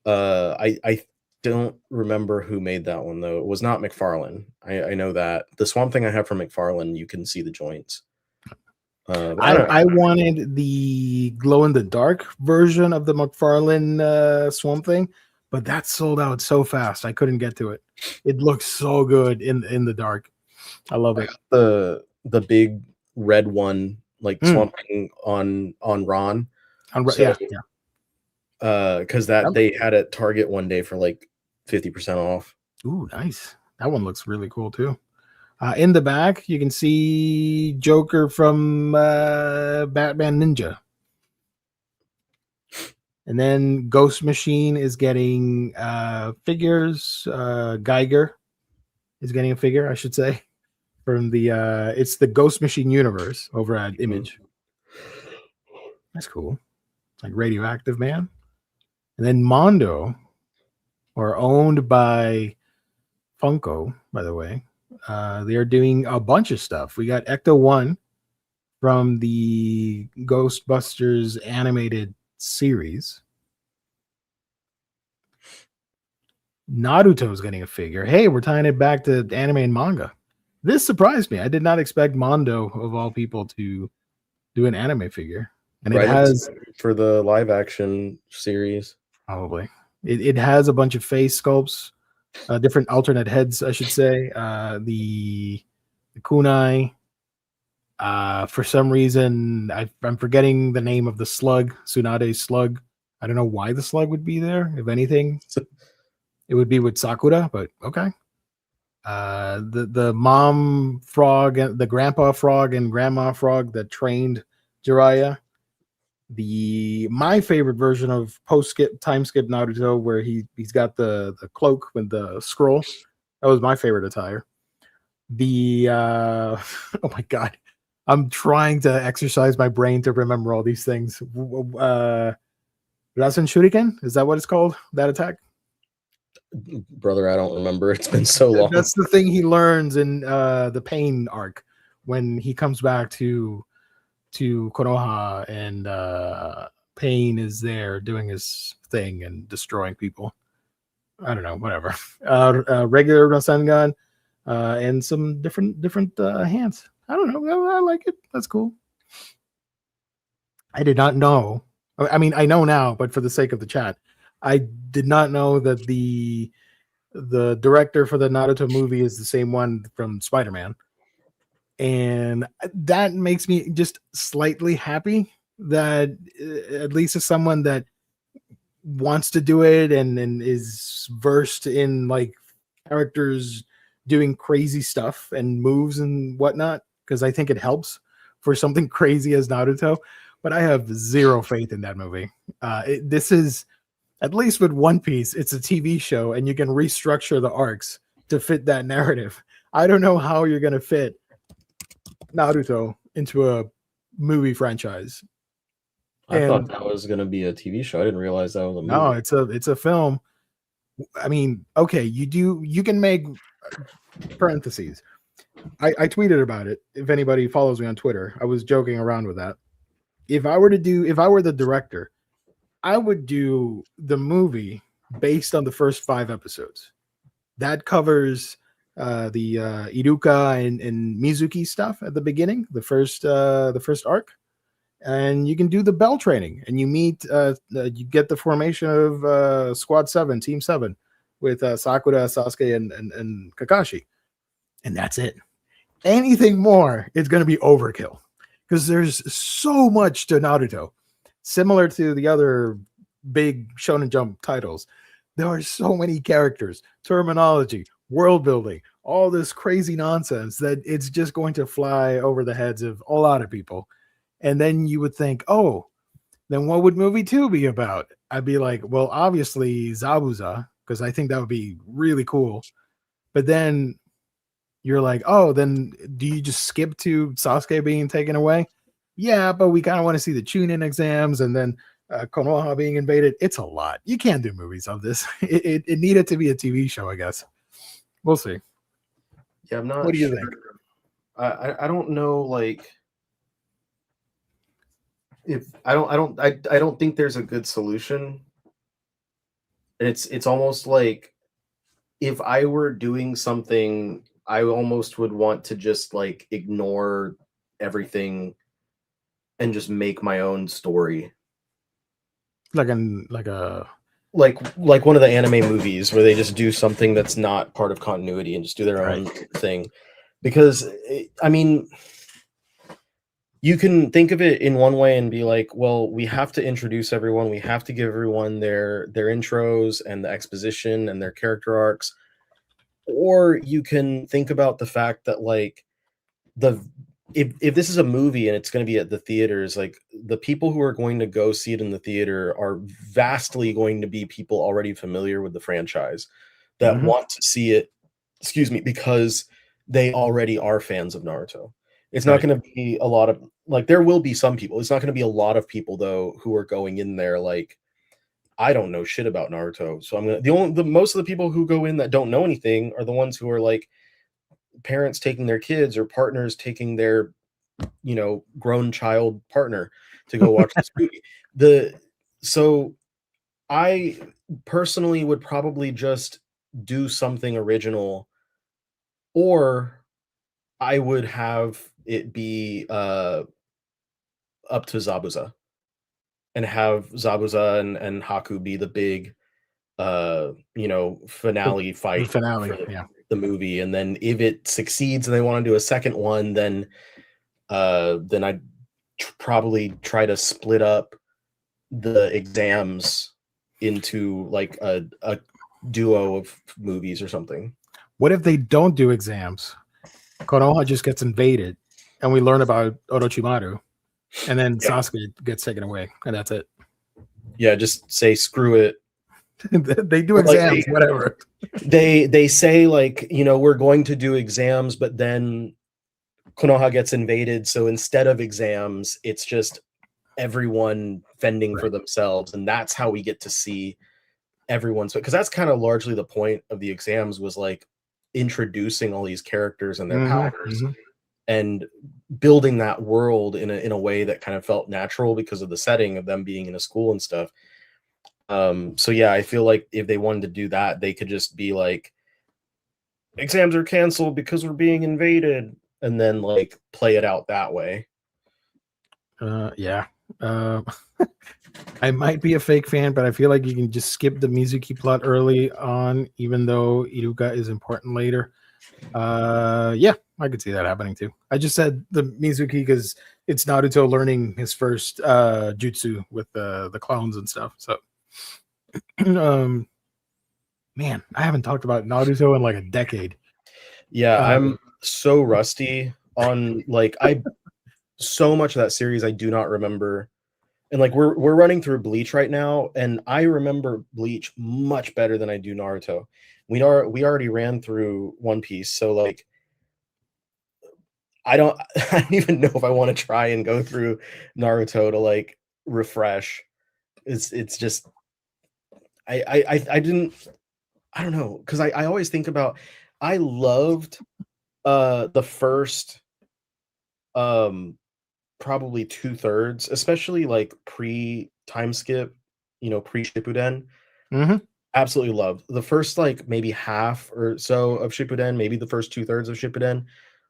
I don't remember who made that one though. It was not McFarlane. I know that. The Swamp Thing I have from McFarlane, you can see the joints. I wanted the glow in the dark version of the McFarlane Swamp Thing, but that sold out so fast I couldn't get to it. It looks so good in the dark. I love it. The big red one, like Swamp Thing on Ron. Yeah. Because they had at Target one day for like 50% off. Ooh, nice. That one looks really cool too. In the back, you can see Joker from Batman Ninja. And then Ghost Machine is getting figures. Geiger is getting a figure, I should say, from the it's the Ghost Machine universe over at Image. That's cool. Like Radioactive Man. And then Mondo, or owned by Funko, by the way. They are doing a bunch of stuff. We got Ecto 1 from the Ghostbusters animated series. Naruto's getting a figure. Hey, we're tying it back to anime and manga. This surprised me. I did not expect Mondo, of all people, to do an anime figure. And it has for the live action series. probably it has a bunch of face sculpts, different alternate heads, I should say. The kunai. For some reason, I'm forgetting the name of the slug, Tsunade's slug. I don't know why the slug would be there. If anything, it would be with Sakura, but okay. The mom frog, the grandpa frog and grandma frog that trained Jiraiya. My favorite version of time skip Naruto, where he's got the cloak with the scroll. That was my favorite attire. Oh my god, I'm trying to exercise my brain to remember all these things. Rasen Shuriken, is that what it's called? That attack? Brother, I don't remember. It's been so long. That's the thing he learns in the Pain arc when he comes back to Konoha, and Pain is there doing his thing and destroying people. I don't know, whatever. Regular Rasengan, and some different hands. I don't know. I like it. That's cool. I did not know. I mean, I know now, but for the sake of the chat, I did not know that the director for the Naruto movie is the same one from Spider-Man. And that makes me just slightly happy that at least as someone that wants to do it and is versed in like characters doing crazy stuff and moves and whatnot, because I think it helps for something crazy as Naruto. But I have zero faith in that movie. This is, at least with One Piece, it's a TV show and you can restructure the arcs to fit that narrative. I don't know how you're going to fit Naruto into a movie franchise. I thought that was going to be a TV show. I didn't realize that was a movie. No, it's a film. I mean, okay, you can make parentheses. I tweeted about it. If anybody follows me on Twitter, I was joking around with that. If I were the director, I would do the movie based on the first 5 episodes. That covers the Iruka and Mizuki stuff at the beginning, the first arc, and you can do the bell training, and you meet, you get the formation of Squad 7, Team 7, with Sakura, Sasuke, and Kakashi, and that's it. Anything more, it's going to be overkill because there's so much to Naruto, similar to the other big Shonen Jump titles. There are so many characters, terminology, world building, all this crazy nonsense that it's just going to fly over the heads of a lot of people. And then you would think, oh, then what would movie 2 be about? I'd be like, well, obviously Zabuza, because I think that would be really cool. But then you're like, oh, then do you just skip to Sasuke being taken away? Yeah, but we kind of want to see the Chunin exams and then Konoha being invaded. It's a lot. You can't do movies of this. It needed to be a TV show, I guess. We'll see. Yeah, I'm not. What do you sure. think? I don't know. Like, if I don't think there's a good solution. It's almost like if I were doing something, I almost would want to just like ignore everything and just make my own story. Like one of the anime movies where they just do something that's not part of continuity and just do their own thing. Because I mean, you can think of it in one way and be like, well, we have to introduce everyone, we have to give everyone their intros and the exposition and their character arcs. Or you can think about the fact that like if this is a movie and it's going to be at the theaters, like the people who are going to go see it in the theater are vastly going to be people already familiar with the franchise that want to see it, because they already are fans of Naruto. It's not going to be a lot of, like, there will be some people. It's not going to be a lot of people though who are going in there like, I don't know shit about Naruto. So most of the people who go in that don't know anything are the ones who are like parents taking their kids or partners taking their grown child partner to go watch this movie. So I personally would probably just do something original, or I would have it be up to Zabuza, and have Zabuza and Haku be the big finale The fight finale, for yeah. the movie. And then if it succeeds and they want to do a second one, then I'd probably try to split up the exams into like a duo of movies or something. What if they don't do exams? Konoha just gets invaded, and we learn about Orochimaru, and then Yeah. Sasuke gets taken away, and that's it. Yeah, just say screw it. They do Or, like, exams, whatever. They say, like, we're going to do exams, but then Konoha gets invaded, so instead of exams, it's just everyone fending for Right. themselves, and that's how we get to see everyone's, because that's kind of largely the point of the exams, was like introducing all these characters and their powers, and building that world in a way that kind of felt natural because of the setting of them being in a school and stuff. So yeah, I feel like if they wanted to do that, they could just be like, exams are canceled because we're being invaded, and then like play it out that way. Yeah. I might be a fake fan, but I feel like you can just skip the Mizuki plot early on, even though Iruka is important later. Yeah, I could see that happening too. I just said the Mizuki because it's Naruto learning his first jutsu with the clones and stuff. So, man, I haven't talked about Naruto in like a decade. Yeah, I'm so rusty on, like, so much of that series I do not remember. And like we're running through Bleach right now, and I remember Bleach much better than I do Naruto. We already ran through One Piece, so like I don't I don't even know if I want to try and go through Naruto to like refresh. It's just I didn't, I don't know, because I always think about, I loved the first probably 2/3, especially like pre time skip, pre Shippuden. Mhm. Absolutely loved the first, like, maybe half or so of Shippuden, maybe the first 2/3 of Shippuden.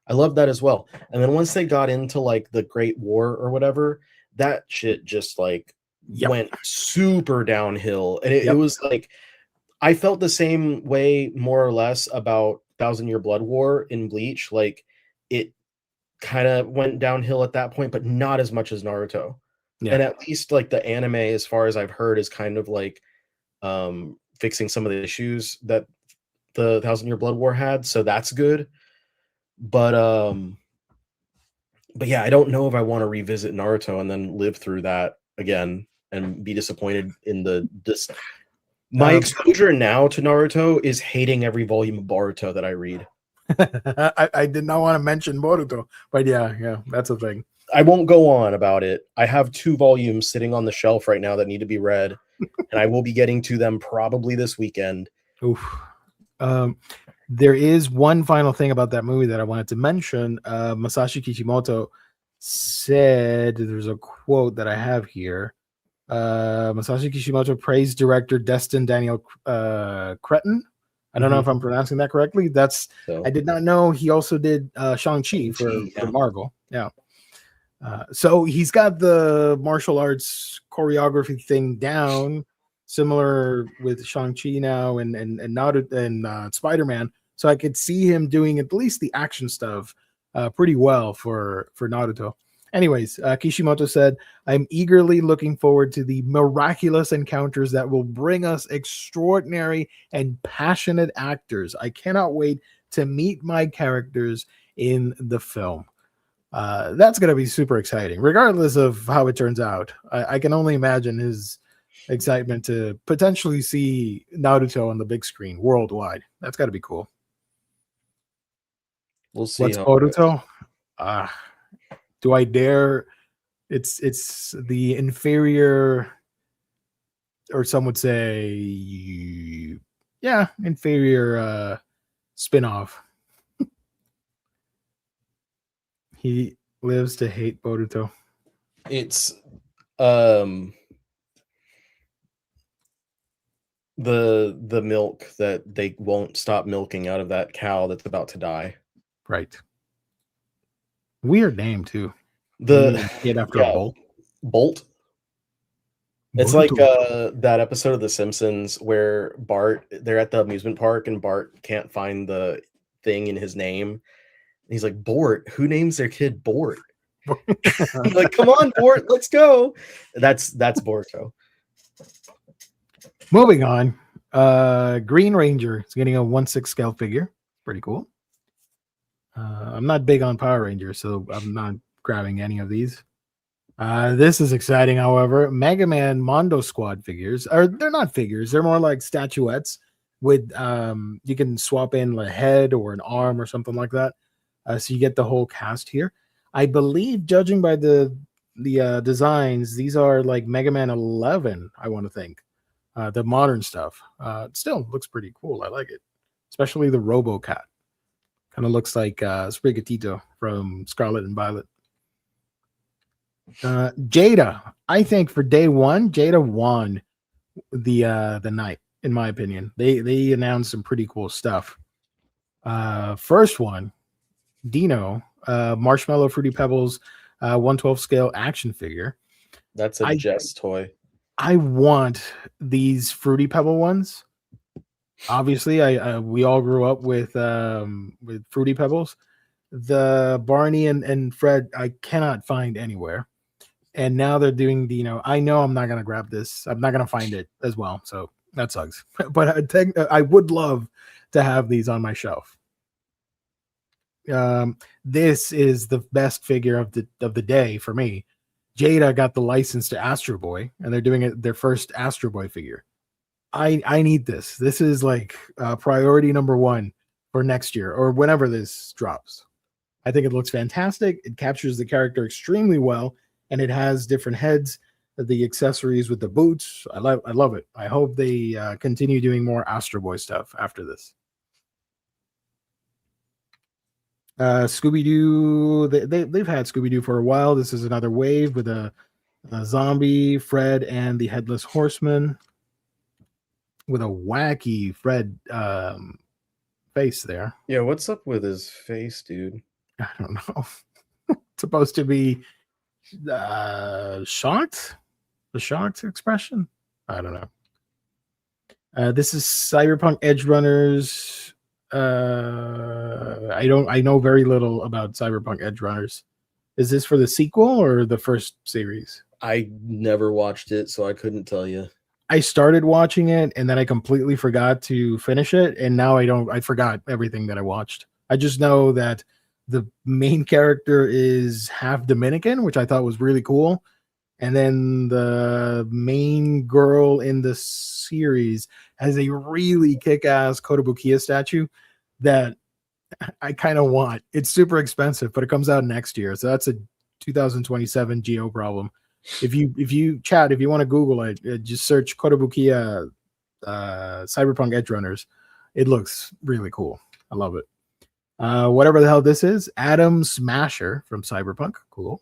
I loved that as well. And then once they got into like the Great War or whatever, that shit just like Yep. went super downhill. And it Yep. was like, I felt the same way more or less about Thousand Year Blood War in Bleach. Like, it kind of went downhill at that point, but not as much as Naruto. Yeah. And at least like the anime, as far as I've heard, is kind of like fixing some of the issues that the Thousand Year Blood War had, so that's good. But yeah, I don't know if I want to revisit Naruto and then live through that again and be disappointed in this. My exposure now to Naruto is hating every volume of Boruto that I read. I did not want to mention Boruto, but yeah, that's a thing. I won't go on about it. I have 2 volumes sitting on the shelf right now that need to be read, and I will be getting to them probably this weekend. Oof. There is one final thing about that movie that I wanted to mention. Masashi Kishimoto said, there's a quote that I have here. Masashi Kishimoto praised director Destin Daniel Cretton. I don't know if I'm pronouncing that correctly. I did not know he also did Shang-Chi for Marvel. Yeah. So he's got the martial arts choreography thing down, similar with Shang-Chi now and Naruto and Spider-Man. So I could see him doing at least the action stuff pretty well for Naruto. Anyways, Kishimoto said, I'm eagerly looking forward to the miraculous encounters that will bring us extraordinary and passionate actors. I cannot wait to meet my characters in the film. That's going to be super exciting, regardless of how it turns out. I can only imagine his excitement to potentially see Naruto on the big screen worldwide. That's got to be cool. We'll see. What's Boruto? Do I dare? It's the inferior, or some would say, yeah, inferior spin-off. lives to hate Boruto. It's the milk that they won't stop milking out of that cow that's about to die. Right. Weird name too. The Kid after a bolt. Bolt. It's like that episode of The Simpsons where they're at the amusement park and Bart can't find the thing in his name. And he's like, Bort, who names their kid Bort? Like, come on, Bort, let's go. That's Boruto. Moving on. Green Ranger is getting a 1/6 scale figure. Pretty cool. I'm not big on Power Rangers, so I'm not grabbing any of these. This is exciting, however. Mega Man Mondo Squad figures, or they're not figures, they're more like statuettes with you can swap in a head or an arm or something like that. So you get the whole cast here. I believe, judging by the designs, these are like Mega Man 11, I want to think. The modern stuff. It still looks pretty cool. I like it. Especially the RoboCat. Kind of looks like Sprigatito from Scarlet and Violet. Jada, I think for day one, Jada won the night, in my opinion. They announced some pretty cool stuff. First one, Dino, Marshmallow Fruity Pebbles, 1/12 scale action figure. That's a Jess toy. I want these Fruity Pebble ones. Obviously, we all grew up with Fruity Pebbles. The Barney and Fred, I cannot find anywhere. And now they're doing Dino. I know I'm not gonna grab this. I'm not gonna find it as well. So that sucks. But I would love to have these on my shelf. This is the best figure of the day for me. Jada got the license to Astro Boy, and they're doing their first Astro Boy figure. I need this. This is like priority number one for next year or whenever this drops. I think it looks fantastic. It captures the character extremely well, and it has different heads, the accessories with the boots. I love it. I hope they continue doing more Astro Boy stuff after this. Scooby-Doo, they've had Scooby-Doo for a while. This is another wave with a zombie, Fred, and the Headless Horseman with a wacky Fred face there. Yeah, what's up with his face, dude? I don't know. It's supposed to be shocked? The shocked expression? I don't know. This is Cyberpunk Edge Runners. I know very little about Cyberpunk Edge Runners. Is this for the sequel or the first series? I never watched it, so I couldn't tell you. I started watching it and then I completely forgot to finish it, and now I forgot everything that I watched. I just know that the main character is half Dominican, which I thought was really cool. And then the main girl in the series has a really kick-ass Kotobukiya statue that I kind of want. It's super expensive, but it comes out next year. So that's a 2027 Geo problem. If you chat, if you want to Google it, just search Kotobukiya Cyberpunk Edge Runners. It looks really cool. I love it. Whatever the hell this is, Atom Smasher from Cyberpunk. Cool.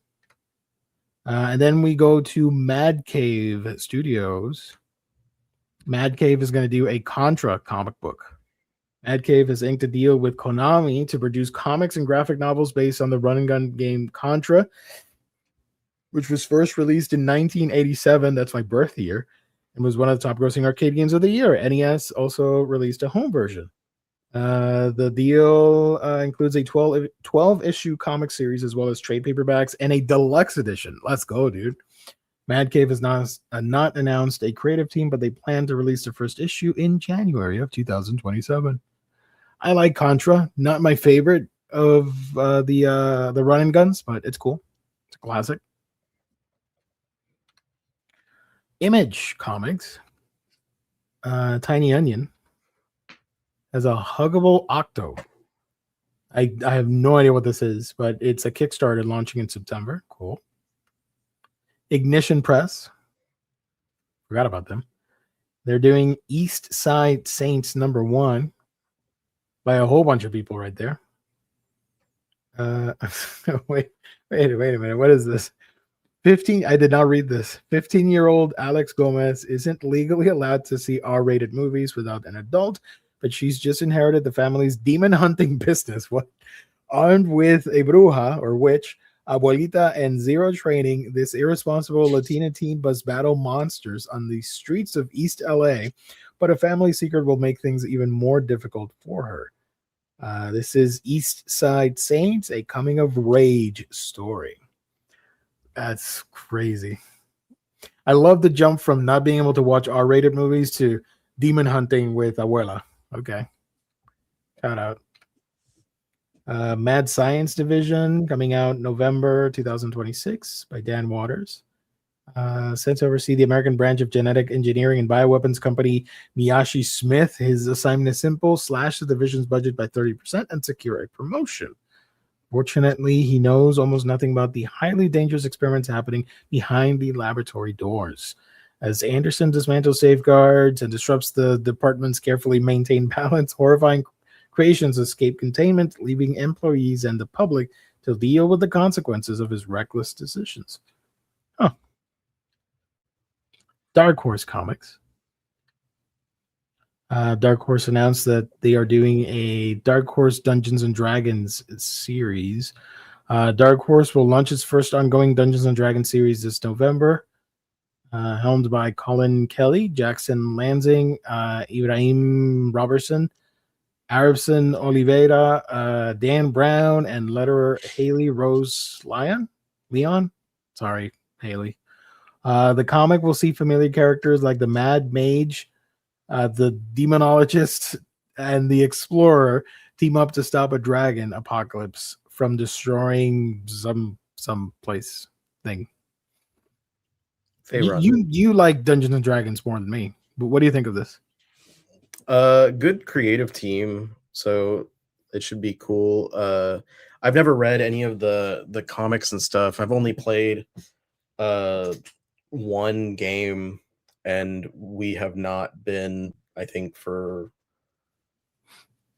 And then we go to Mad Cave Studios. Mad Cave is going to do a Contra comic book. Mad Cave has inked a deal with Konami to produce comics and graphic novels based on the run and gun game Contra, which was first released in 1987. That's my birth year, and was one of the top grossing arcade games of the year. NES also released a home version. The deal includes a 12 issue comic series as well as trade paperbacks and a deluxe edition. Let's go, dude. Mad Cave has not announced a creative team, but they plan to release their first issue in January of 2027. I like Contra. Not my favorite of the run and guns, but it's cool. It's a classic. Image Comics. Tiny Onion has a huggable Octo. I have no idea what this is, but it's a Kickstarter launching in September. Cool. Ignition Press. Forgot about them. They're doing East Side Saints #1 by a whole bunch of people right there. Uh, wait a minute. What is this? 15. I did not read this. 15-year-old Alex Gomez isn't legally allowed to see R-rated movies without an adult, but she's just inherited the family's demon hunting business. What? Armed with a bruja or witch, abuelita, and zero training, this irresponsible Latina teen must battle monsters on the streets of East LA, but a family secret will make things even more difficult for her. This is East Side Saints, a coming of rage story. That's crazy. I love the jump from not being able to watch R-rated movies to demon hunting with abuela. Okay. Shout out. Mad Science Division coming out November 2026 by Dan Waters. Sent to oversee the American branch of genetic engineering and bioweapons company Miyashi Smith. His assignment is simple: slash the division's budget by 30% and secure a promotion. Fortunately, he knows almost nothing about the highly dangerous experiments happening behind the laboratory doors. As Anderson dismantles safeguards and disrupts the department's carefully maintained balance, horrifying creations escape containment, leaving employees and the public to deal with the consequences of his reckless decisions. Huh. Dark Horse Comics. Dark Horse announced that they are doing a Dark Horse Dungeons and Dragons series. Dark Horse will launch its first ongoing Dungeons and Dragons series this November, helmed by Colin Kelly, Jackson Lansing, Ibrahim Robertson, Arabson Oliveira, Dan Brown, and letterer Haley Rose Leon. Sorry, Haley. The comic will see familiar characters like the Mad Mage, the Demonologist, and the Explorer team up to stop a dragon apocalypse from destroying some place thing. You like Dungeons and Dragons more than me, but what do you think of this? Good creative team, so it should be cool. I've never read any of the comics and stuff. I've only played one game, and we have not been, I think, for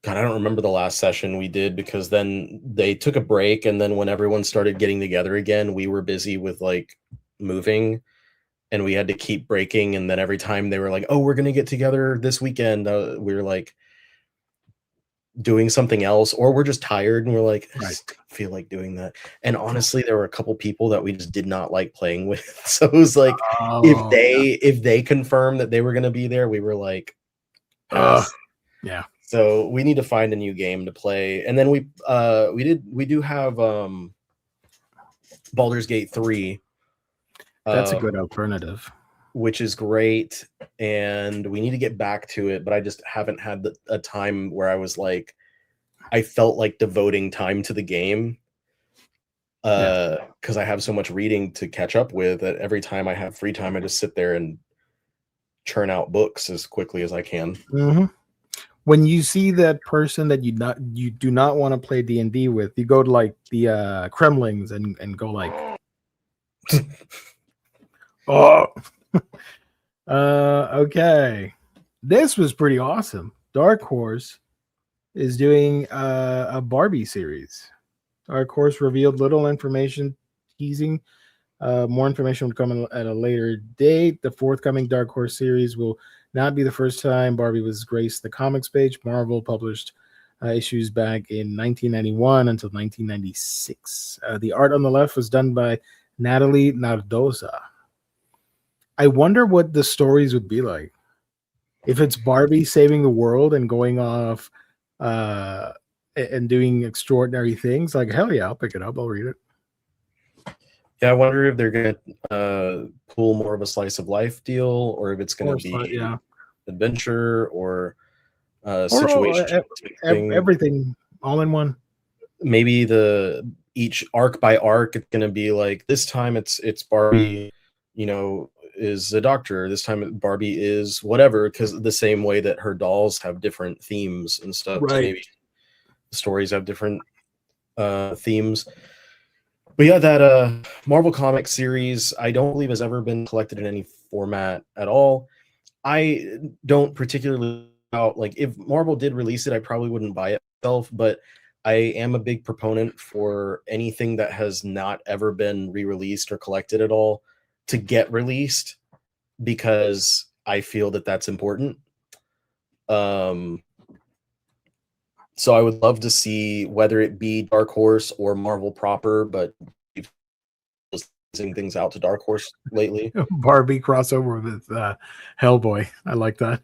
God, I don't remember the last session we did, because then they took a break, and then when everyone started getting together again, we were busy with like moving, and we had to keep breaking. And then every time they were like, "Oh, we're gonna get together this weekend," we were like doing something else, or we're just tired and we're like, I just don't feel like doing that. And honestly, there were a couple people that we just did not like playing with. So it was like, if they confirmed that they were going to be there, we were like, yeah. So we need to find a new game to play. And then we do have Baldur's Gate 3. That's a good alternative, which is great, and we need to get back to it, but I just haven't had a time where I was like, I felt like devoting time to the game, because I have so much reading to catch up with that every time I have free time, I just sit there and churn out books as quickly as I can. Mm-hmm. When you see that person that you do not want to play D&D with, you go to like the Kremlings and go like, oh. Okay. This was pretty awesome. Dark Horse is doing a Barbie series. Dark Horse revealed little information, teasing more information will come at a later date. The forthcoming Dark Horse series will not be the first time Barbie was graced the comics page. Marvel published issues back in 1991 until 1996. The art on the left was done by Natalie Nardoza. I wonder what the stories would be like if it's Barbie saving the world and going off and doing extraordinary things. Like, hell yeah, I'll pick it up. I'll read it. Yeah, I wonder if they're going to pull more of a slice of life deal, or if it's going to be adventure or situation. Everything all in one. Maybe each arc by arc, it's going to be like, this time it's Barbie, is a doctor. This time Barbie is whatever, because the same way that her dolls have different themes and stuff. Right. So maybe the stories have different themes. But yeah, that Marvel Comics series, I don't believe has ever been collected in any format at all. I don't particularly like, if Marvel did release it, I probably wouldn't buy it myself, but I am a big proponent for anything that has not ever been re-released or collected at all to get released, because I feel that that's important. So I would love to see, whether it be Dark Horse or Marvel proper, but we've been sending things out to Dark Horse lately. Barbie crossover with Hellboy. I like that.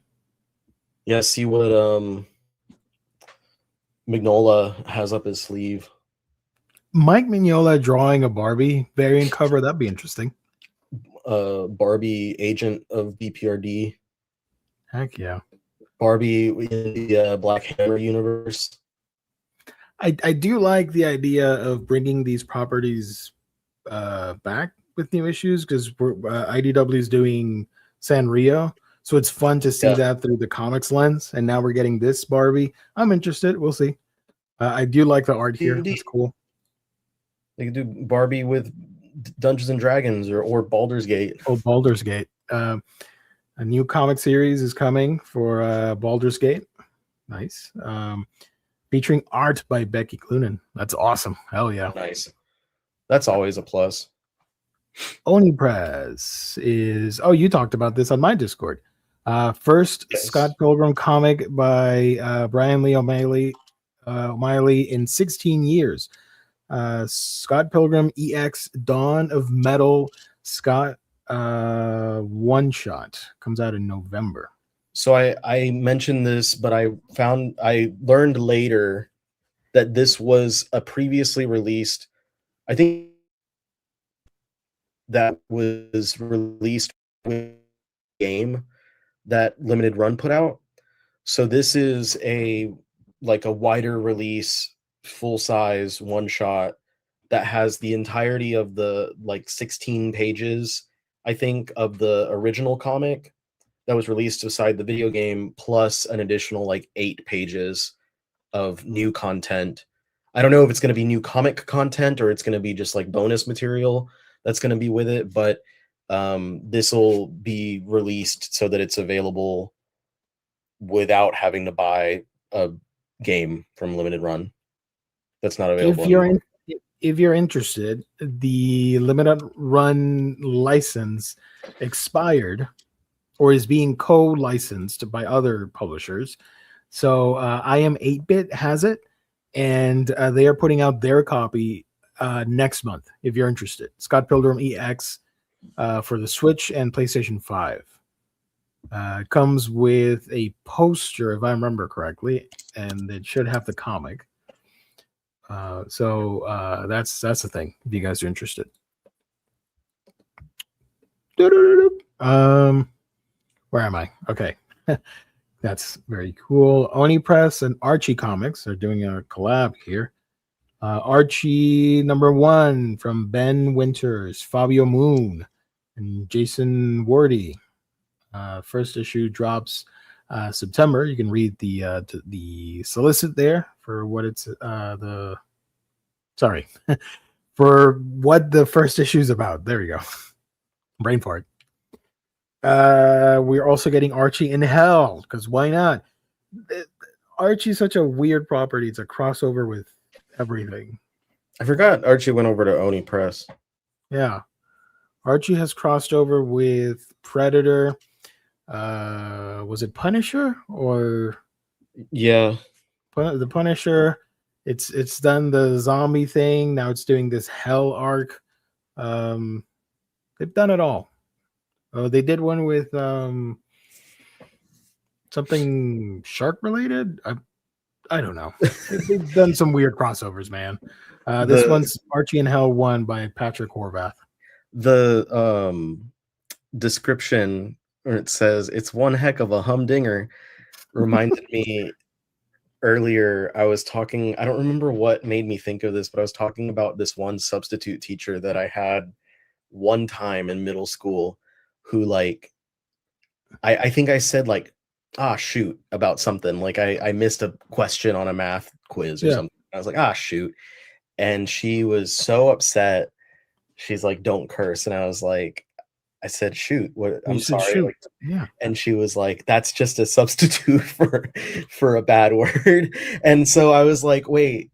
Yeah, see what Mignola has up his sleeve. Mike Mignola drawing a Barbie variant cover. That'd be interesting. Barbie agent of BPRD. Heck yeah. Barbie in the Black Hammer universe. I do like the idea of bringing these properties back with new issues, because IDW is doing Sanrio, so it's fun to see that through the comics lens. And now we're getting this Barbie. I'm interested. We'll see. I do like the art here. It's cool. They could do Barbie with Dungeons and Dragons or Baldur's Gate. Oh, Baldur's Gate. A new comic series is coming for Baldur's Gate. Nice. Featuring art by Becky Cloonan. That's awesome. Hell yeah. Nice. That's always a plus. Omnibros is, oh, you talked about this on my Discord. First Scott Pilgrim comic by Brian Lee O'Malley in 16 years. Scott Pilgrim EX Dawn of Metal Scott one shot comes out in November. So I mentioned this, but I learned later that this was a previously released, I think that was released with a game that Limited Run put out. So this is a wider release, full size one shot that has the entirety of the 16 pages, I think, of the original comic that was released beside the video game, plus an additional 8 pages of new content. I don't know if it's going to be new comic content or it's going to be just bonus material that's going to be with it, but this will be released so that it's available without having to buy a game from Limited Run. That's not available. If you're interested, the Limited Run license expired or is being co-licensed by other publishers. So I Am 8-Bit has it, and they are putting out their copy next month, if you're interested. Scott Pilgrim EX for the Switch and PlayStation 5. It comes with a poster, if I remember correctly, and it should have the comic. So that's the thing, if you guys are interested. Where am I? Okay. That's very cool. Oni Press and Archie Comics are doing a collab here. Archie #1 from Ben Winters, Fabio Moon, and Jason Wardy. First issue drops September. You can read the solicit there for what it's for what the first issue is about. There you go. Brain fart. We're also getting Archie in Hell, because why not? Archie's such a weird property. It's a crossover with everything. I forgot Archie went over to Oni Press. Yeah. Archie has crossed over with Predator. Was it Punisher or? Yeah. The Punisher. It's done the zombie thing. Now it's doing this Hell arc. They've done it all. Oh, they did one with something shark related. I don't know. They've done some weird crossovers, man. This one's Archie in Hell 1 by Patrick Horvath. The description, or it says, "It's one heck of a humdinger," reminded me earlier. I was talking, I don't remember what made me think of this, but I was talking about this one substitute teacher that I had one time in middle school who I think I said shoot about something. I missed a question on a math quiz or something. I was like, shoot. And she was so upset. She's like, "Don't curse." And I was like, I said, "Shoot, what? I'm sorry." Yeah. And she was like, "That's just a substitute for a bad word." And so I was like, wait,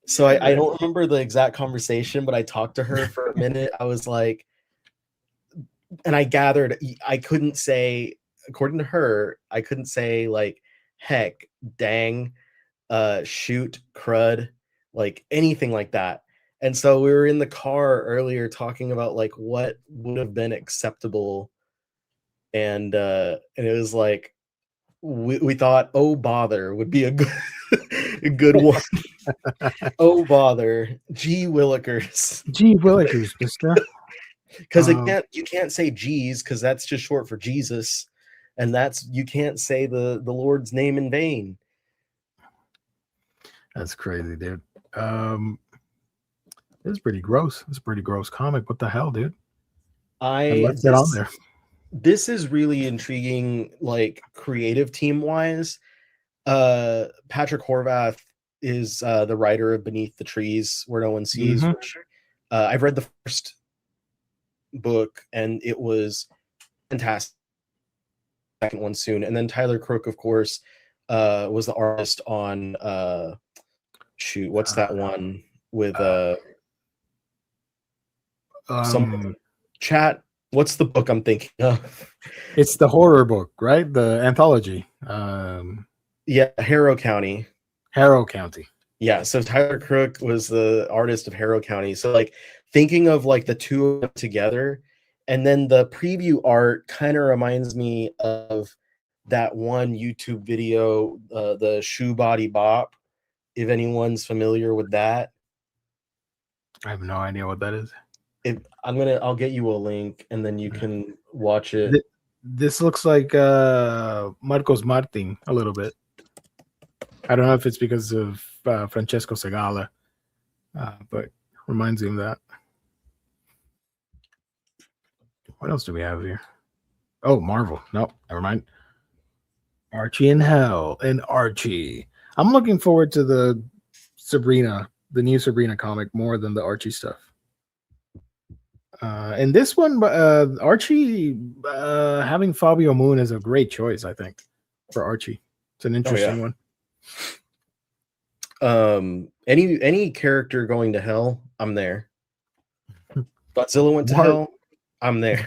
So I don't remember the exact conversation, but I talked to her for a minute. I was like, and I gathered I couldn't say, according to her, I couldn't say like heck, dang, shoot, crud, like anything like that. And so we were in the car earlier talking about like what would have been acceptable, and it was like we thought oh bother would be a good a good one. Oh bother, gee willikers. Gee willikers, mister. Because you can't say geez because that's just short for Jesus, and that's you can't say the Lord's name in vain. That's crazy, dude. It's pretty gross. It's a pretty gross comic. What the hell, dude? I left it on there. This is really intriguing, like creative team wise. Patrick Horvath is the writer of Beneath the Trees Where No One Sees, which I've read the first book and it was fantastic. Second one soon, and then Tyler Crook, of course, was the artist on shoot, what's that one with some chat? What's the book I'm thinking of? It's the horror book, right? The anthology. Yeah, Harrow County. Harrow County. Yeah, so Tyler Crook was the artist of Harrow County. So like thinking of like the two of them together, and then the preview art kind of reminds me of that one YouTube video, the Shoe Body Bop. If anyone's familiar with that, I have no idea what that is. I'll get you a link and then you can watch it. This looks like Marcos Martin a little bit. I don't know if it's because of Francesco Segala, but reminds me of that. What else do we have here? Oh, Marvel. Nope, never mind. Archie in Hell and Archie. I'm looking forward to the new Sabrina comic more than the Archie stuff. And this one, Archie having Fabio Moon is a great choice, I think, for Archie. It's an interesting one. Any character going to hell, I'm there. Godzilla went to hell, I'm there.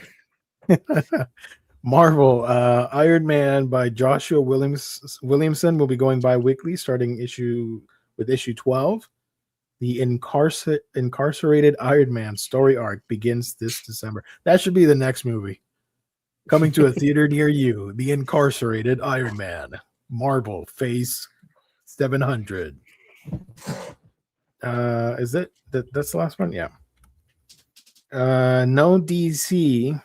Marvel, Iron Man by Joshua Williamson will be going bi-weekly starting issue 12. The incarcerated Iron Man story arc begins this December. That should be the next movie. Coming to a theater near you, The Incarcerated Iron Man. Marvel, Phase 700. Is it? That's the last one? Yeah. No DC.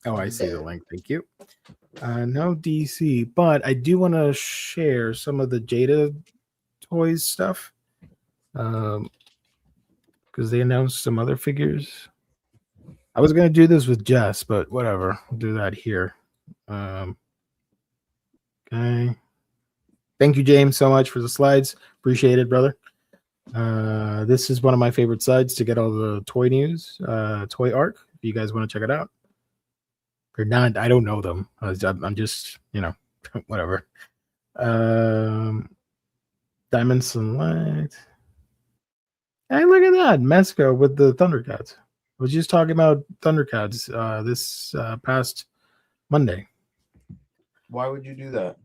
Oh, I see the link. Thank you. No DC, but I do want to share some of the Jada Toys stuff. Because they announced some other figures. I was going to do this with Jess, but whatever. I'll do that here. Okay. Thank you, James, so much for the slides. Appreciate it, brother. This is one of my favorite sites to get all the toy news, Toy Arc. If you guys want to check it out. They're not, I don't know them. I'm just, whatever. Diamond Select. Hey, look at that. Mesco with the Thundercats. I was just talking about Thundercats this past Monday. Why would you do that?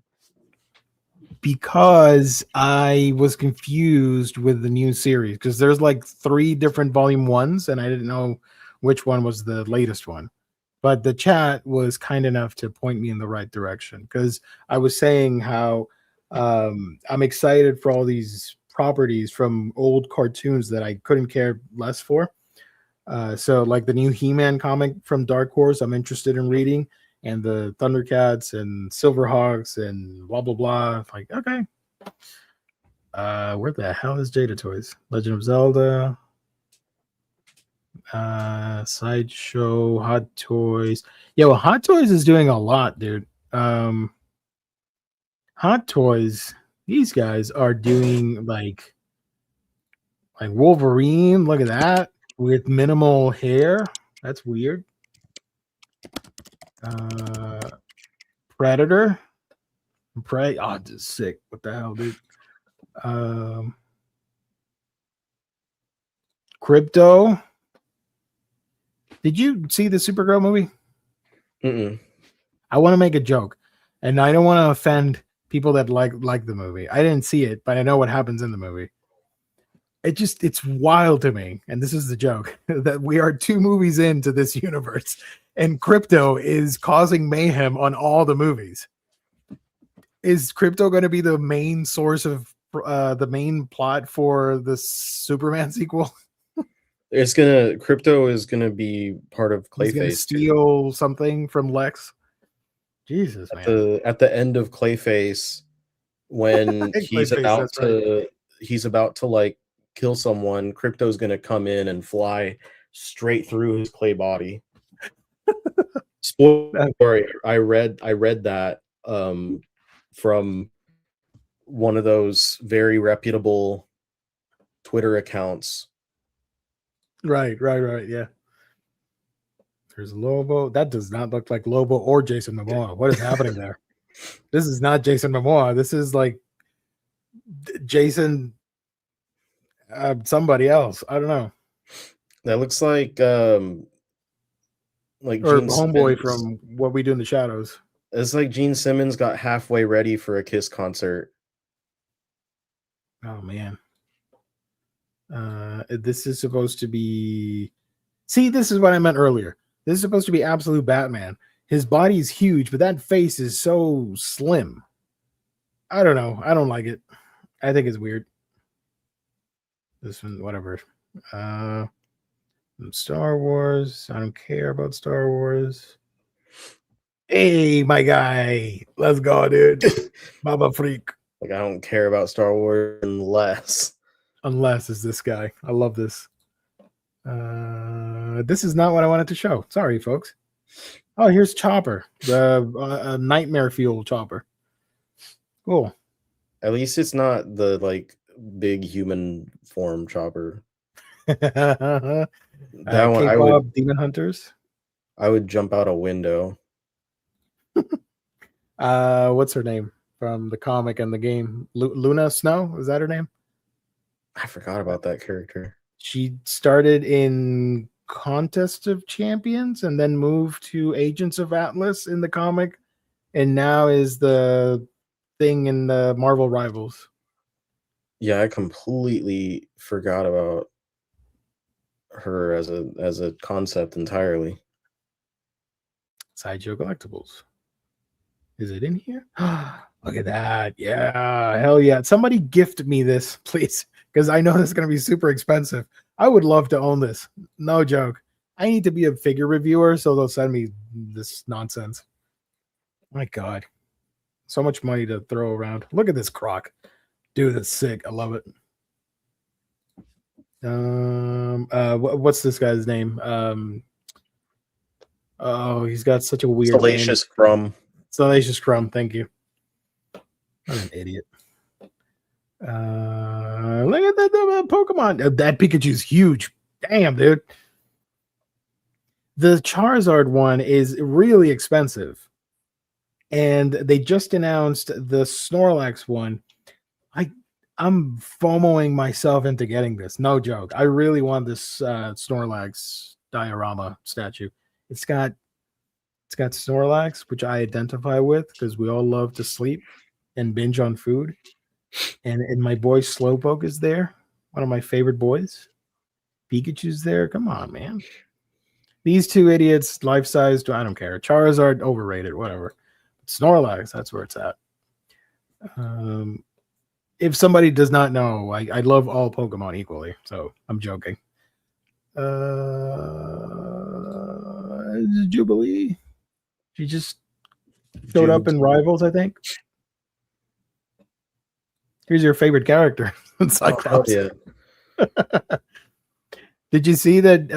Because I was confused with the new series. Because there's like 3 different volume 1s, and I didn't know which one was the latest one. But the chat was kind enough to point me in the right direction. Because I was saying how I'm excited for all these properties from old cartoons that I couldn't care less for. So like the new He-Man comic from Dark Horse, I'm interested in reading, and the Thundercats and Silverhawks and blah blah blah. Like, okay. Where the hell is Jada Toys? Legend of Zelda, Sideshow, Hot Toys. Yeah, well, Hot Toys is doing a lot, dude. Hot Toys, these guys are doing like Wolverine. Look at that, with minimal hair. That's weird. Predator, Prey. Oh, this is sick. What the hell, dude? Crypto. Did you see the Supergirl movie? Mm-mm. I want to make a joke, and I don't want to offend people that like the movie. I didn't see it, but I know what happens in the movie. It's wild to me, and this is the joke, that we are 2 movies into this universe, and Crypto is causing mayhem on all the movies. Is Crypto going to be the main source of the main plot for the Superman sequel? Crypto is gonna be part of He's going to Clayface. steal something from Lex. Jesus, man. At the end of Clayface, when Clayface, he's about to like kill someone, Crypto's gonna come in and fly straight through his clay body. Spoiler, I read that from one of those very reputable Twitter accounts. Right, yeah. There's Lobo. That does not look like Lobo or Jason Momoa. What is happening there? This is not Jason Momoa. This is like Jason somebody else. I don't know. That looks like or Gene Homeboy Simmons. from What We Do in the Shadows. It's like Gene Simmons got halfway ready for a Kiss concert. Oh man. This is supposed to be. See, this is what I meant earlier. This is supposed to be absolute Batman. His body is huge, but that face is so slim. I don't know. I don't like it. I think it's weird. This one, whatever. Star Wars. I don't care about Star Wars. Hey, my guy. Let's go, dude. Baba Freak. Like, I don't care about Star Wars unless is this guy. I love this. This is not what I wanted to show. Sorry, folks. Oh, here's Chopper, the nightmare fuel Chopper. Cool. At least it's not the like big human form Chopper. That one, K-pop Demon Hunters. I would jump out a window. What's her name from the comic and the game? Luna Snow, is that her name? I forgot about that character. She started in Contest of Champions and then moved to Agents of Atlas in the comic, and now is the thing in the Marvel Rivals. Yeah, I completely forgot about her as a concept entirely. Sideshow Collectibles. Is it in here? Look at that. Yeah, hell yeah. Somebody gift me this, please, because I know this is going to be super expensive. I would love to own this. No joke. I need to be a figure reviewer, so they'll send me this nonsense. My God. So much money to throw around. Look at this croc. Dude, that's sick. I love it. What's this guy's name? Oh, he's got such a weird Salacious Crumb. Salacious Crumb, thank you. I'm an idiot. Look at that Pokemon. That Pikachu's huge. Damn, dude. The Charizard one is really expensive. And they just announced the Snorlax one. I'm FOMOing myself into getting this. No joke. I really want this Snorlax diorama statue. It's got Snorlax, which I identify with because we all love to sleep and binge on food. And my boy Slowpoke is there. One of my favorite boys. Pikachu's there. Come on, man. These 2 idiots, life-sized, I don't care. Charizard, overrated, whatever. Snorlax, that's where it's at. If somebody does not know, I love all Pokemon equally, so I'm joking. Jubilee. She just showed up in Rivals, I think. Here's your favorite character. Cyclops. Oh, yeah. Did you see that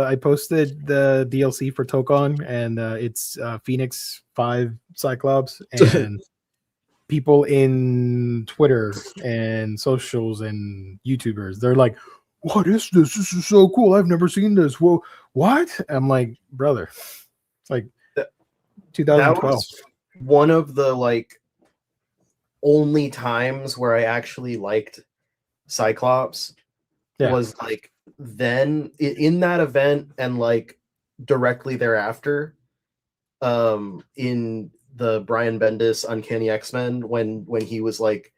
I posted the DLC for Tokon, and it's Phoenix 5 Cyclops, and people in Twitter and socials and YouTubers, they're like, what is this? This is so cool. I've never seen this. Well, what? I'm like, brother, it's like 2012. That was one of the like only times where I actually liked Cyclops, Yeah. was like then in that event and like directly thereafter, in the Brian Bendis Uncanny X-Men when he was like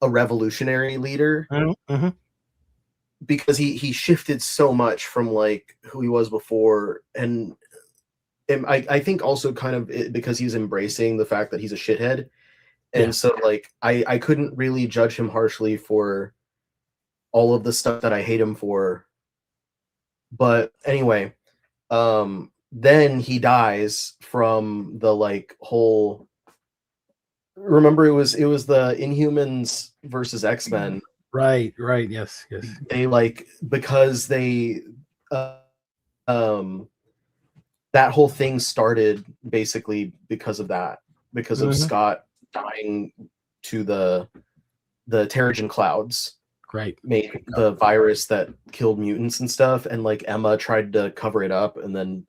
a revolutionary leader, Mm-hmm. because he shifted so much from like who he was before, and I think also kind of because he's embracing the fact that he's a shithead, Yeah. and so like I couldn't really judge him harshly for all of the stuff that I hate him for. But anyway, then he dies from the like whole. Remember, it was the Inhumans versus X-Men. Right. Yes. They like because they uh, um that whole thing started basically because of that, because of Mm-hmm. Scott dying to the Terrigen clouds Right. made the virus that killed mutants and stuff, and like Emma tried to cover it up and then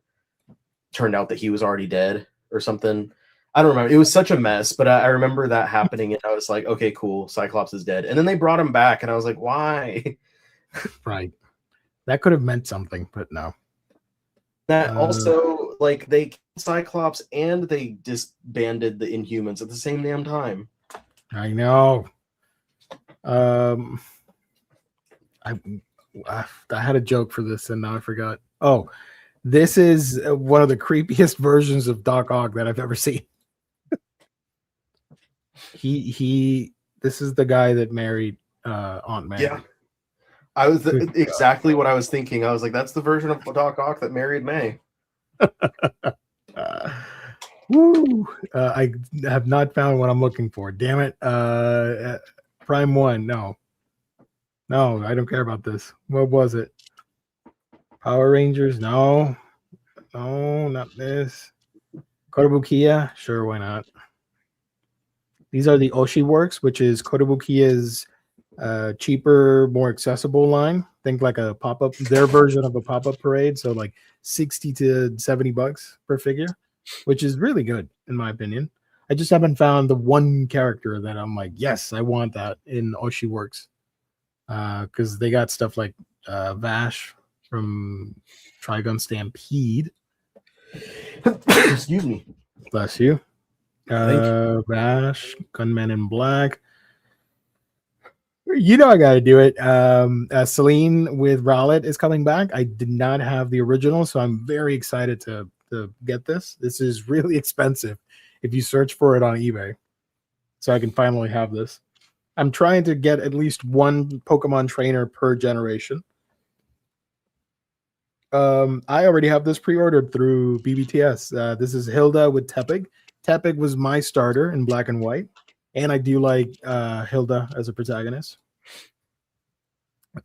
turned out that he was already dead or something. I don't remember. It was such a mess, but I remember that happening, and I was like, okay, cool, Cyclops is dead. And then they brought him back, and I was like, why? Right. That could have meant something, but no. That also, like, they killed Cyclops and they disbanded the Inhumans at the same damn time. I know. I had a joke for this and now I forgot. Oh, this is one of the creepiest versions of Doc Ock that I've ever seen. This is the guy that married Aunt May. Yeah. I was exactly what I was thinking. I was like, that's the version of Doc Ock that married May. Woo! I have not found what I'm looking for. Damn it. Prime 1. No, I don't care about this. What was it? Power Rangers? No, not this. Kotobukiya? Sure, why not? These are the Oshi Works, which is Kotobukiya's cheaper, more accessible line. Think like a pop-up, their version of a pop-up parade. So like 60 to $70 per figure, which is really good in my opinion. I just haven't found the one character that I'm like, yes, I want that in Oshi Works. Because they got stuff like Vash from Trigun Stampede. Excuse me. Bless you. Thank you. Vash, Gunman in Black. You know I got to do it. Celine with Rowlett is coming back. I did not have the original, so I'm very excited to get this. This is really expensive if you search for it on eBay. So I can finally have this. I'm trying to get at least one Pokemon trainer per generation. I already have this pre-ordered through BBTS. This is Hilda with Tepig. Tepig was my starter in Black and White. And I do like Hilda as a protagonist.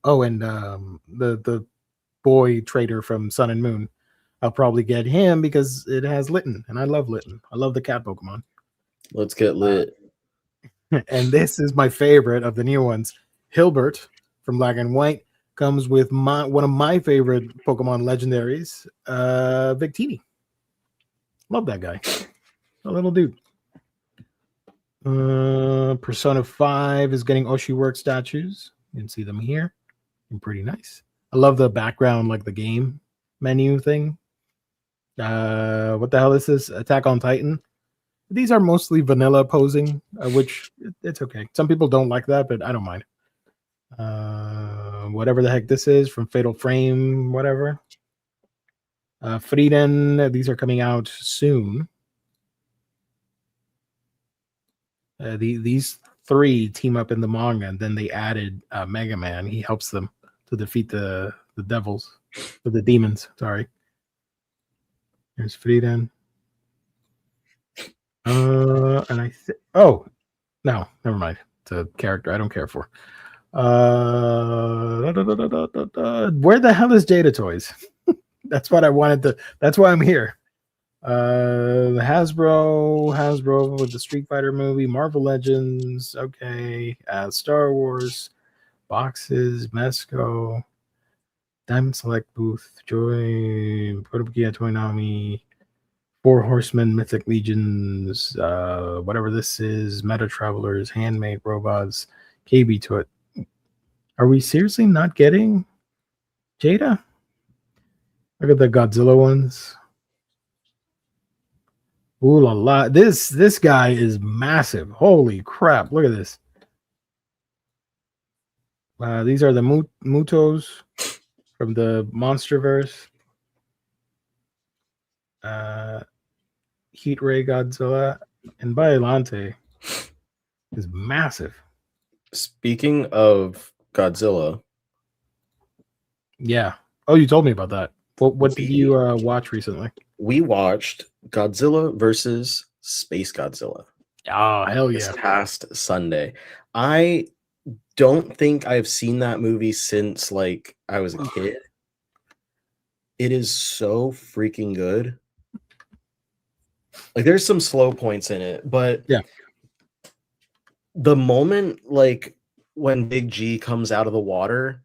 Oh, and the boy trader from Sun and Moon. I'll probably get him because it has Litten, and I love Litten. I love the cat Pokemon. Let's get lit. And this is my favorite of the new ones. Hilbert from Black and White comes with one of my favorite Pokemon legendaries, Victini. Love that guy. A little dude. Persona 5 is getting Oshi Work statues. You can see them here. And pretty nice. I love the background, like the game menu thing. What the hell is this? Attack on Titan. These are mostly vanilla posing, which it's okay. Some people don't like that, but I don't mind. Whatever the heck this is from Fatal Frame, whatever. Frieden, these are coming out soon. These three team up in the manga, and then they added Mega Man. He helps them to defeat the devils, or the demons. Sorry. Here's Frieden. And I oh no, never mind. It's a character I don't care for. Where the hell is Jada Toys? That's what I wanted to. That's why I'm here. Hasbro with the Street Fighter movie, Marvel Legends, okay, Star Wars boxes, Mesco, Diamond Select booth, Joy, Protobukia, Toynami, Four Horsemen, Mythic Legions, whatever this is, Meta Travelers, Handmade Robots, KB to it. Are we seriously not getting Jada? Look at the Godzilla ones. Ooh la la. This guy is massive. Holy crap. Look at this. These are the Mutos from the Monsterverse. Heat Ray Godzilla and Biollante is massive. Speaking of Godzilla, yeah. Oh, you told me about that. What did you watch recently? We watched Godzilla versus Space Godzilla. Oh, hell yeah. This past Sunday. I don't think I've seen that movie since like I was a kid. It is so freaking good. Like there's some slow points in it, but yeah, the moment like when Big G comes out of the water,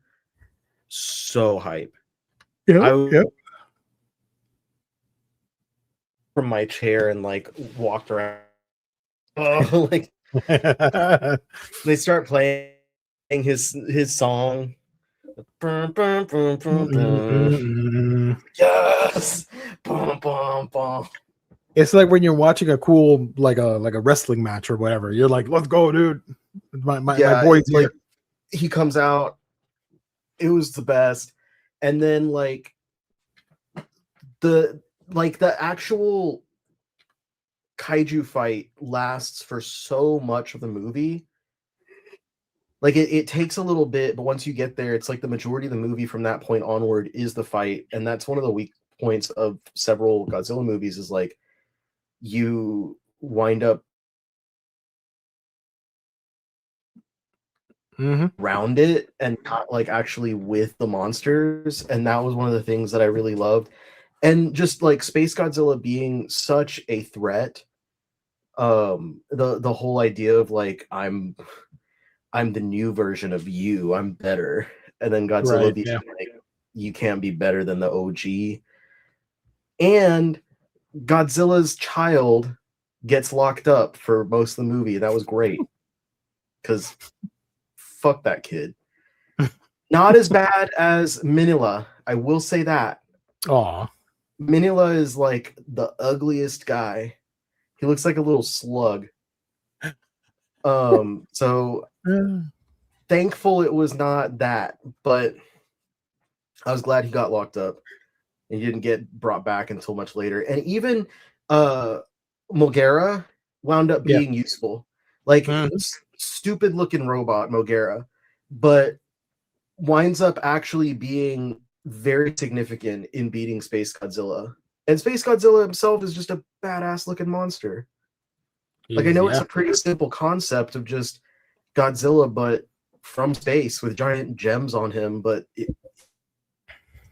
so hype. Yep. From my chair and like walked around. Oh, like they start playing his song. Yes. Bum, bum, bum. It's like when you're watching a cool like a wrestling match or whatever. You're like, let's go, dude. My boy's here. Like, he comes out. It was the best. And then like the actual kaiju fight lasts for so much of the movie. Like it takes a little bit, but once you get there, it's like the majority of the movie from that point onward is the fight. And that's one of the weak points of several Godzilla movies is like you wind up around it and not like actually with the monsters. And that was one of the things that I really loved. And just like Space Godzilla being such a threat, the whole idea of like I'm the new version of you, I'm better, and then Godzilla being like you can't be better than the OG, and Godzilla's child gets locked up for most of the movie. That was great because fuck that kid. Not as bad as Minilla, I will say that. Aw. Minilla is like the ugliest guy. He looks like a little slug. So thankful it was not that, but I was glad he got locked up and he didn't get brought back until much later. And even Mogera wound up being useful. Like stupid looking robot Mogera, but winds up actually being very significant in beating Space Godzilla. And Space Godzilla himself is just a badass looking monster. Like I know it's a pretty simple concept of just Godzilla, but from space with giant gems on him, but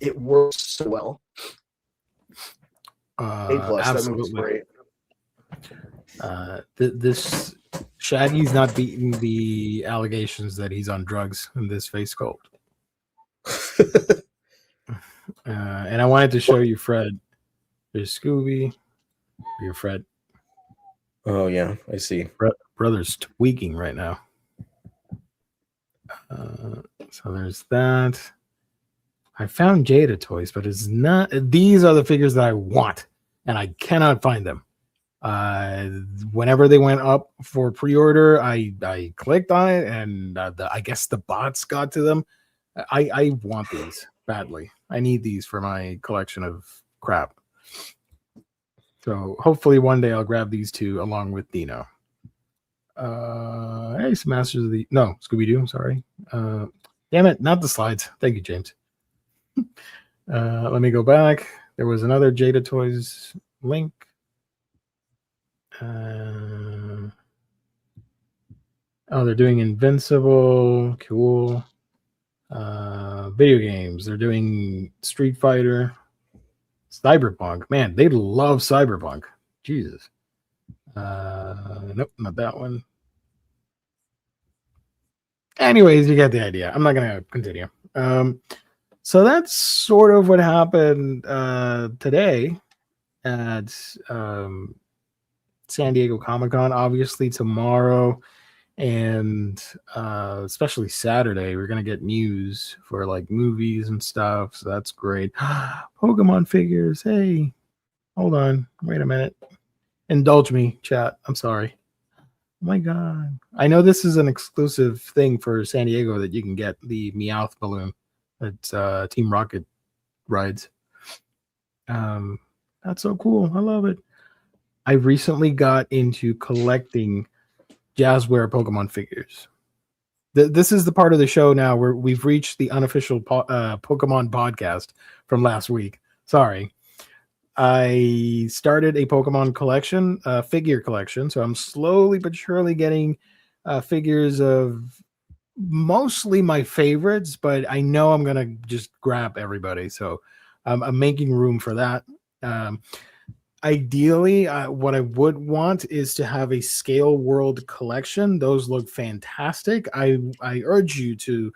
it works so well. A+, that movie's great. This Shaggy's not beating the allegations that he's on drugs in this face sculpt. And I wanted to show you Fred. There's Scooby. You're Fred. Oh yeah, I see. Brother's tweaking right now. So there's that. I found Jada toys, but it's not. These are the figures that I want, and I cannot find them. Whenever they went up for pre-order, I clicked on it, and I guess the bots got to them. I want these badly. I need these for my collection of crap. So hopefully one day I'll grab these two along with Dino. Hey, some Masters of the Scooby-Doo. I'm sorry. Damn it, not the slides. Thank you, James. Let me go back. There was another Jada Toys link. Oh, they're doing Invincible. Cool. Video games. They're doing Street Fighter. Cyberpunk. Man, they love Cyberpunk. Jesus. Nope, not that one. Anyways, you get the idea. I'm not going to continue. So that's sort of what happened today at San Diego Comic-Con. Obviously, tomorrow And especially Saturday, we're gonna get news for like movies and stuff. So that's great. Pokemon figures. Hey, hold on. Wait a minute. Indulge me, chat. I'm sorry. Oh my god. I know this is an exclusive thing for San Diego that you can get the Meowth balloon that Team Rocket rides. That's so cool. I love it. I recently got into collecting Jazzware Pokemon figures. This is the part of the show now where we've reached the unofficial Pokemon podcast from last week. Sorry. I started a Pokemon collection, figure collection. So I'm slowly but surely getting figures of mostly my favorites, but I know I'm going to just grab everybody. So I'm making room for that. Ideally, what I would want is to have a scale world collection. Those look fantastic. I urge you to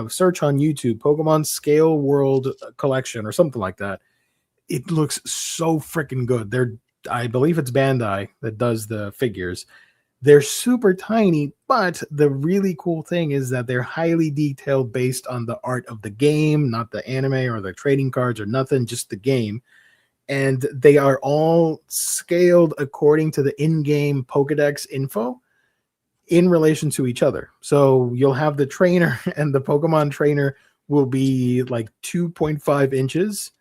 search on YouTube Pokemon Scale World Collection or something like that. It looks so freaking good. I believe it's Bandai that does the figures. They're super tiny, but the really cool thing is that they're highly detailed based on the art of the game, not the anime or the trading cards or nothing, just the game. And they are all scaled according to the in-game Pokedex info in relation to each other. So you'll have the trainer, and the Pokemon trainer will be like 2.5 inches.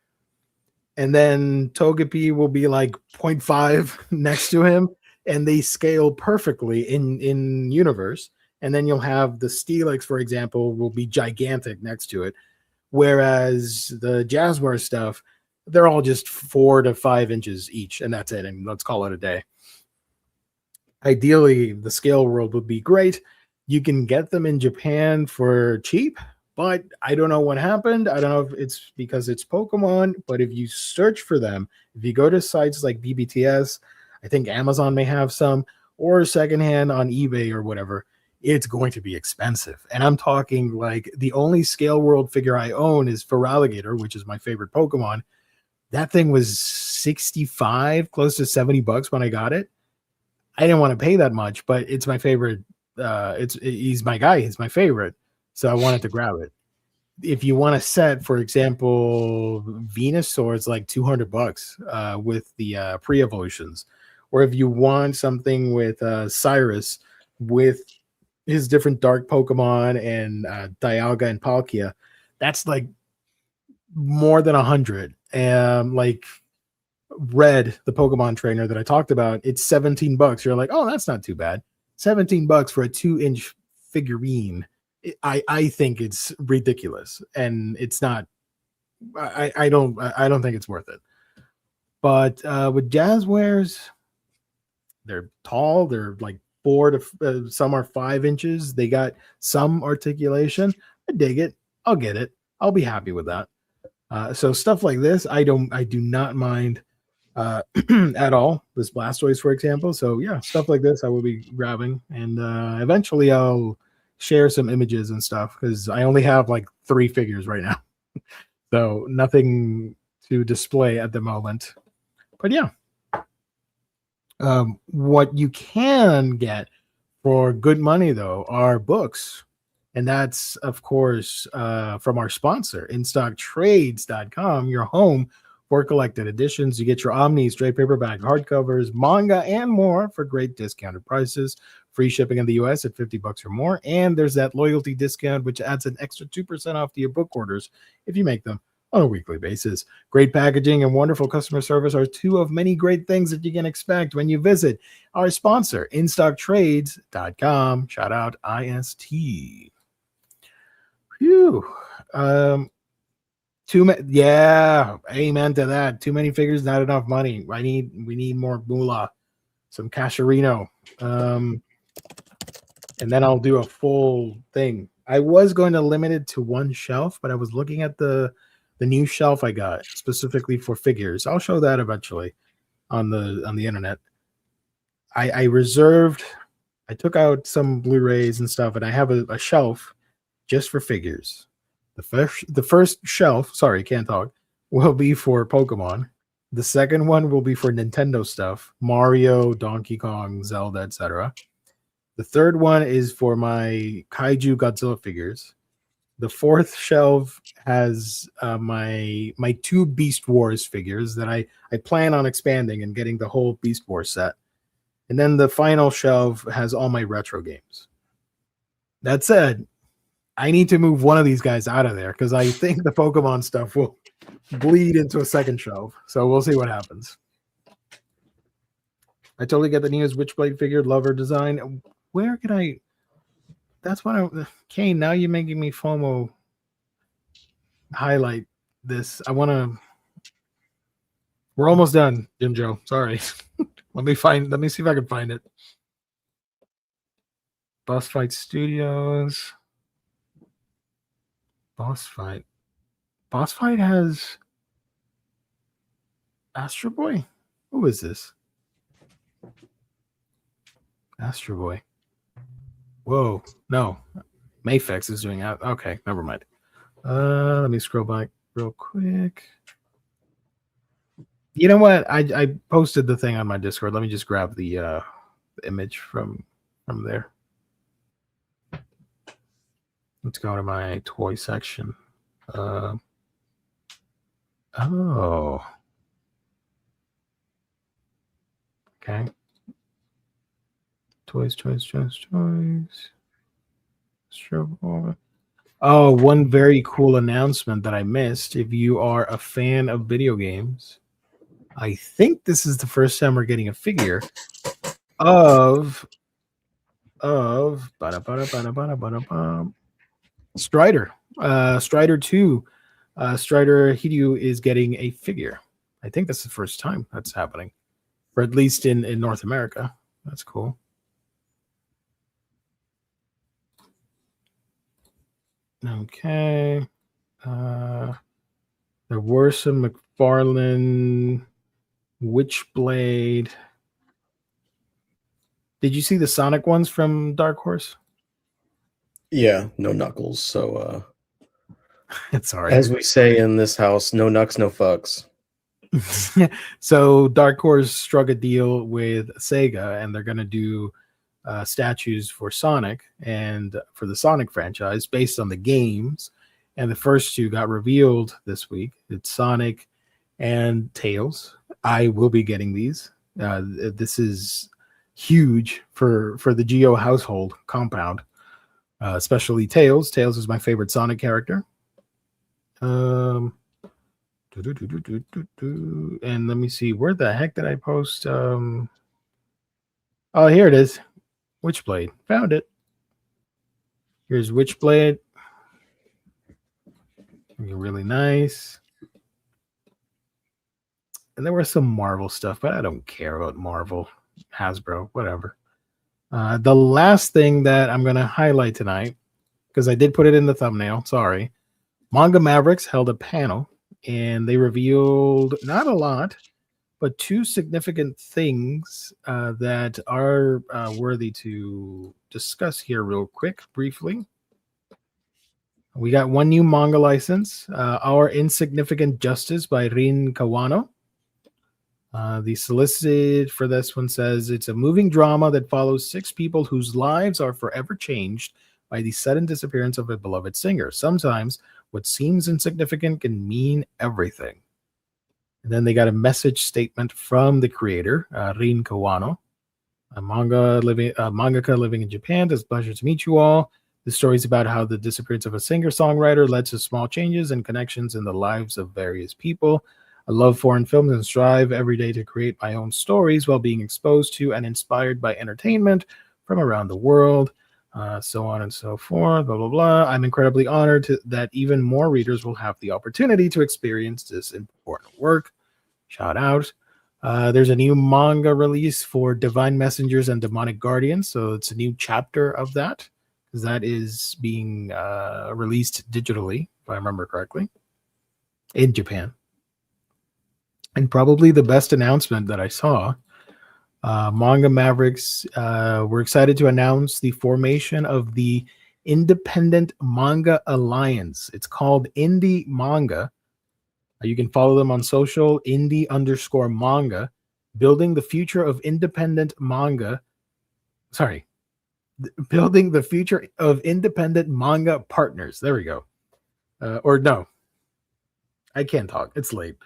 And then Togepi will be like 0.5 next to him. And they scale perfectly in universe. And then you'll have the Steelix, for example, will be gigantic next to it. Whereas the Jazzware stuff, they're all just 4 to 5 inches each, and that's it. And let's call it a day. Ideally, the scale world would be great. You can get them in Japan for cheap, but I don't know what happened. I don't know if it's because it's Pokemon, but if you search for them, if you go to sites like BBTS, I think Amazon may have some, or secondhand on eBay or whatever, it's going to be expensive. And I'm talking like the only scale world figure I own is Feraligatr, which is my favorite Pokemon. That thing was 65, close to $70 when I got it. I didn't want to pay that much, but it's my favorite. He's my guy. He's my favorite. So I wanted to grab it. If you want a set, for example, Venusaur is like $200 with the pre-evolutions. Or if you want something with Cyrus with his different dark Pokemon and Dialga and Palkia, that's like more than 100. Like Red, the Pokemon trainer that I talked about, it's $17. You're like, oh, that's not too bad. $17 for a 2-inch figurine. I think it's ridiculous, and it's not. I don't think it's worth it. But with Jazzwares, they're tall. They're like 4 to some are 5 inches. They got some articulation. I dig it. I'll get it. I'll be happy with that. So stuff like this, I do not mind at all. This Blastoise, for example. So yeah, stuff like this I will be grabbing, and eventually I'll share some images and stuff because I only have like 3 figures right now, so nothing to display at the moment. But yeah, what you can get for good money though are books. And that's, of course, from our sponsor, InStockTrades.com, your home for collected editions. You get your Omnis, trade paperback, hardcovers, manga, and more for great discounted prices. Free shipping in the U.S. at $50 or more. And there's that loyalty discount, which adds an extra 2% off to your book orders if you make them on a weekly basis. Great packaging and wonderful customer service are 2 of many great things that you can expect when you visit our sponsor, InStockTrades.com. Shout out IST. Phew. Yeah, amen to that. Too many figures, not enough money. We need more moolah, some casherino. And then I'll do a full thing. I was going to limit it to 1 shelf, but I was looking at the new shelf I got specifically for figures. I'll show that eventually on the internet. I took out some Blu-rays and stuff, and I have a shelf just for figures. The first shelf, sorry, can't talk, will be for Pokemon. The second one will be for Nintendo stuff, Mario, Donkey Kong, Zelda, etc. The third one is for my Kaiju Godzilla figures. The fourth shelf has my two Beast Wars figures that I plan on expanding and getting the whole Beast Wars set. And then the final shelf has all my retro games. That said, I need to move one of these guys out of there because I think the Pokemon stuff will bleed into a second shelf. So we'll see what happens. I totally get the newest Witchblade figure, lover design. Where can I? That's what I. Kane, now you're making me FOMO highlight this. I want to. We're almost done, Jim Joe. Sorry. Let me see if I can find it. Boss Fight Studios. Boss Fight. Boss Fight has Astro Boy. Who is this? Astro Boy. Whoa, no. Mayfix is doing that. Okay, never mind. Let me scroll back real quick. You know what? I posted the thing on my Discord. Let me just grab the image from there. Let's go to my toy section. Oh. Okay. Toys. Oh, one very cool announcement that I missed. If you are a fan of video games, I think this is the first time we're getting a figure of Strider. Strider 2. Strider Hideo is getting a figure. I think that's the first time that's happening. Or at least in North America. That's cool. Okay. There were some McFarlane Witchblade. Did you see the Sonic ones from Dark Horse? Yeah, no knuckles. So it's all right. As we say in this house, no knucks, no fucks. So Dark Horse struck a deal with Sega, and they're going to do statues for Sonic and for the Sonic franchise based on the games. And the first two got revealed this week. It's Sonic and Tails. I will be getting these. This is huge for the Geo household compound, especially Tails. Tails is my favorite Sonic character. And let me see, where the heck did I post? Oh, here it is. Witchblade. Found it. Here's Witchblade. Really nice. And there was some Marvel stuff, but I don't care about Marvel. Hasbro, whatever. The last thing that I'm going to highlight tonight, because I did put it in the thumbnail, sorry. Manga Mavericks held a panel, and they revealed not a lot, but two significant things that are worthy to discuss here real quick, briefly. We got one new manga license, Our Insignificant Justice by Rin Kawano. The solicited for this one says it's a moving drama that follows 6 people whose lives are forever changed by the sudden disappearance of a beloved singer. Sometimes what seems insignificant can mean everything. And then they got a message statement from the creator, Rin Kawano, a mangaka living in Japan. It's a pleasure to meet you all. The story is about how the disappearance of a singer-songwriter led to small changes and connections in the lives of various people. I love foreign films and strive every day to create my own stories while being exposed to and inspired by entertainment from around the world, so on and so forth, blah, blah, blah. I'm incredibly honored that even more readers will have the opportunity to experience this important work. Shout out. There's a new manga release for Divine Messengers and Demonic Guardians, so it's a new chapter of that, because that is being released digitally, if I remember correctly, in Japan. And probably the best announcement that I saw, Manga Mavericks were excited to announce the formation of the Independent Manga Alliance. It's called Indie Manga. You can follow them on social, indie_manga, building the future of independent manga. Sorry, building the future of independent manga partners. There we go. Or no, I can't talk. It's late.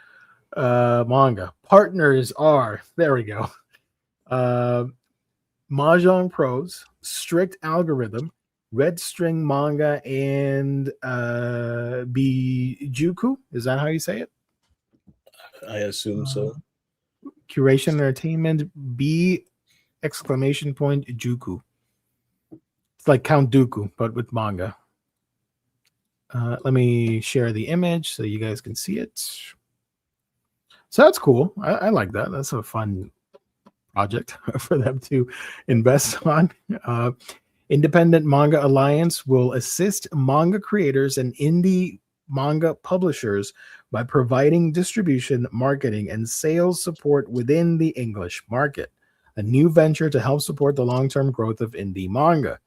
Manga partners are, there we go. Mahjong Pros, Strict Algorithm, Red String Manga, and Bijuku. Is that how you say it? I assume so. Curation Entertainment, B exclamation point Juku. It's like Count Dooku, but with manga. Let me share the image so you guys can see it. So that's cool. I like that. That's a fun project for them to invest on. Independent Manga Alliance will assist manga creators and indie manga publishers by providing distribution, marketing, and sales support within the English market. A new venture to help support the long-term growth of indie manga.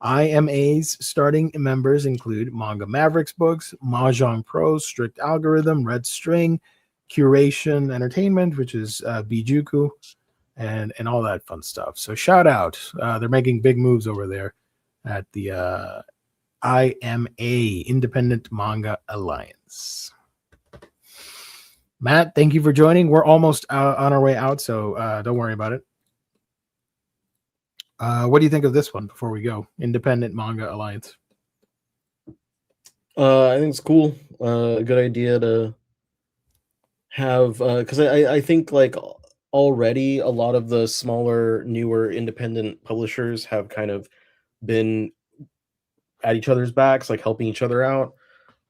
IMA's starting members include Manga Mavericks Books, Mahjong Pros, Strict Algorithm, Red String, Curation Entertainment, which is Bijuku, and all that fun stuff. So shout out. They're making big moves over there at the IMA, Independent Manga Alliance. Matt, thank you for joining. We're almost on our way out, so don't worry about it. What do you think of this one before we go? Independent Manga Alliance. I think it's cool. A good idea to have, because I think like already a lot of the smaller, newer independent publishers have kind of been at each other's backs, like helping each other out.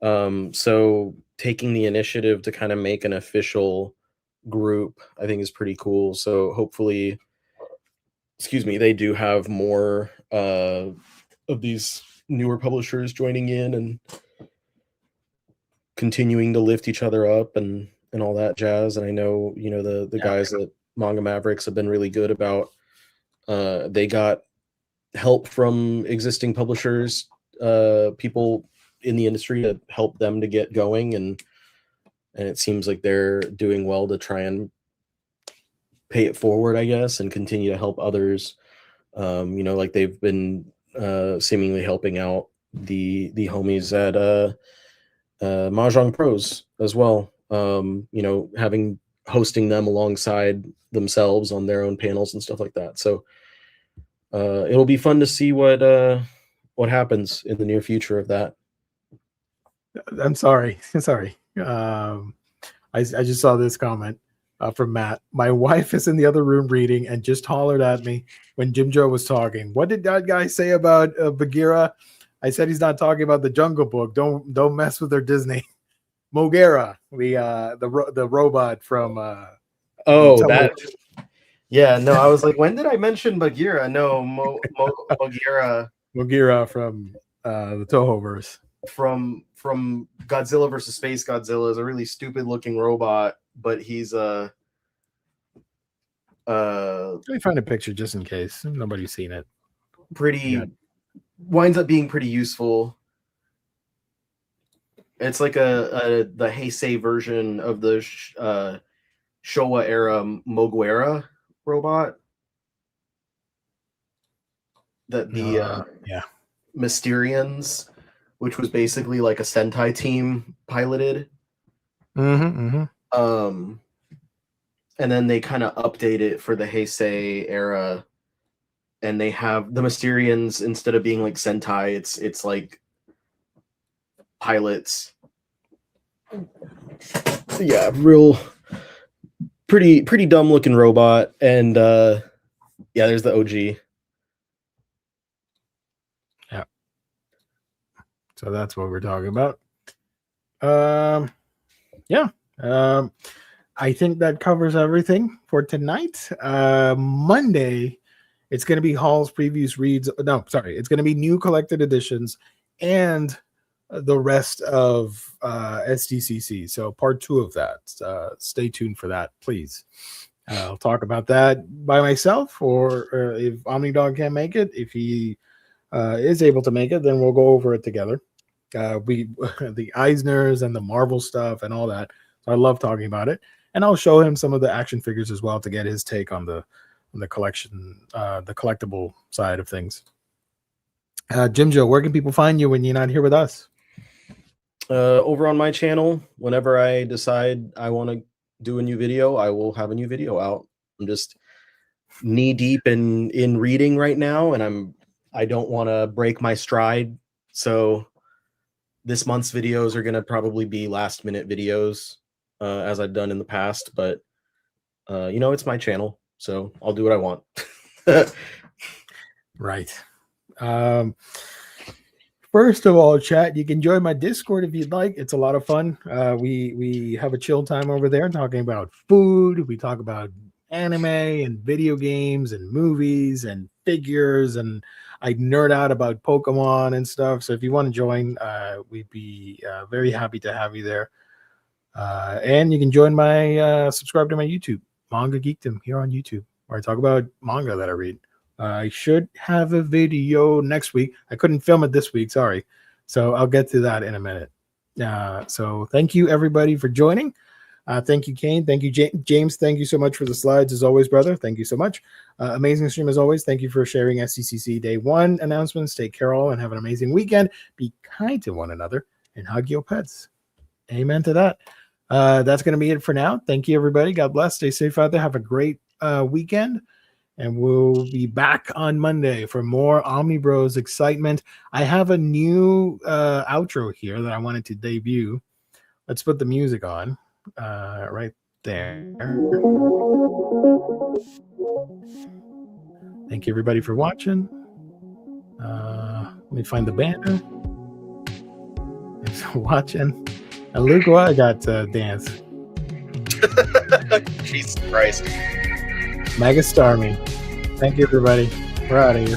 So taking the initiative to kind of make an official group, I think is pretty cool. So hopefully, they do have more of these newer publishers joining in and continuing to lift each other up and all that jazz. And I know, the guys at Manga Mavericks have been really good about, they got help from existing publishers, people in the industry to help them to get going. And it seems like they're doing well to try and pay it forward, I guess, and continue to help others. Like they've been seemingly helping out the homies at Mahjong Pros as well. Hosting them alongside themselves on their own panels and stuff like that. So it'll be fun to see what happens in the near future of that. I'm sorry. I just saw this comment from Matt. My wife is in the other room reading and just hollered at me when Jim Joe was talking. What did that guy say about Bagheera? I said he's not talking about the Jungle Book. Don't mess with their Disney. Mogera, the robot from. Yeah, no, I was like, when did I mention Bagheera? No, Bagheera. Mogera from the Tohoverse. From Godzilla versus Space Godzilla is a really stupid looking robot, but he's Let me find a picture just in case nobody's seen it. Winds up being pretty useful. It's like the Heisei version of the Showa era Mogwera robot that the Mysterians, which was basically like a Sentai team, piloted. And then they kind of update it for the Heisei era, and they have the Mysterians, instead of being like Sentai, it's like pilots. Yeah, pretty dumb looking robot. And there's the OG. Yeah. So that's what we're talking about. I think that covers everything for tonight. Monday, it's going to be Hall's previews, reads. No, sorry, it's going to be new collected editions and the rest of SDCC. So part 2 of that. Stay tuned for that, please. I'll talk about that by myself, or if OmniDog can't make it. If he is able to make it, then we'll go over it together. The Eisners and the Marvel stuff and all that. So I love talking about it, and I'll show him some of the action figures as well to get his take on the collection, the collectible side of things. Jim Joe, where can people find you when you're not here with us? Over on my channel, whenever I decide I want to do a new video, I will have a new video out. I'm just knee deep in reading right now, and I don't want to break my stride. So this month's videos are going to probably be last minute videos, as I've done in the past, but it's my channel, so I'll do what I want. Right. First of all, chat, you can join my Discord if you'd like. It's a lot of fun. We have a chill time over there talking about food. We talk about anime and video games and movies and figures, and I nerd out about Pokemon and stuff. So if you want to join, we'd be very happy to have you there. And you can join my subscribe to my YouTube, Manga Geekdom, here on YouTube, where I talk about manga that I read. I should have a video next week. I couldn't film it this week, sorry. So I'll get to that in a minute. So thank you, everybody, for joining. Thank you, Kane. Thank you, James. Thank you so much for the slides, as always, brother. Thank you so much. Amazing stream, as always. Thank you for sharing Sdcc Day 1 announcements. Take care, all, and have an amazing weekend. Be kind to one another and hug your pets. Amen to that. That's going to be it for now. Thank you, everybody. God bless. Stay safe out there. Have a great weekend. And we'll be back on Monday for more Omnibros excitement. I have a new outro here that I wanted to debut. Let's put the music on right there. Thank you, everybody, for watching. Let me find the banner. Thanks for watching. And Luke, I got dance. Jesus Christ. Mega Starmie. Thank you, everybody. We're out of here.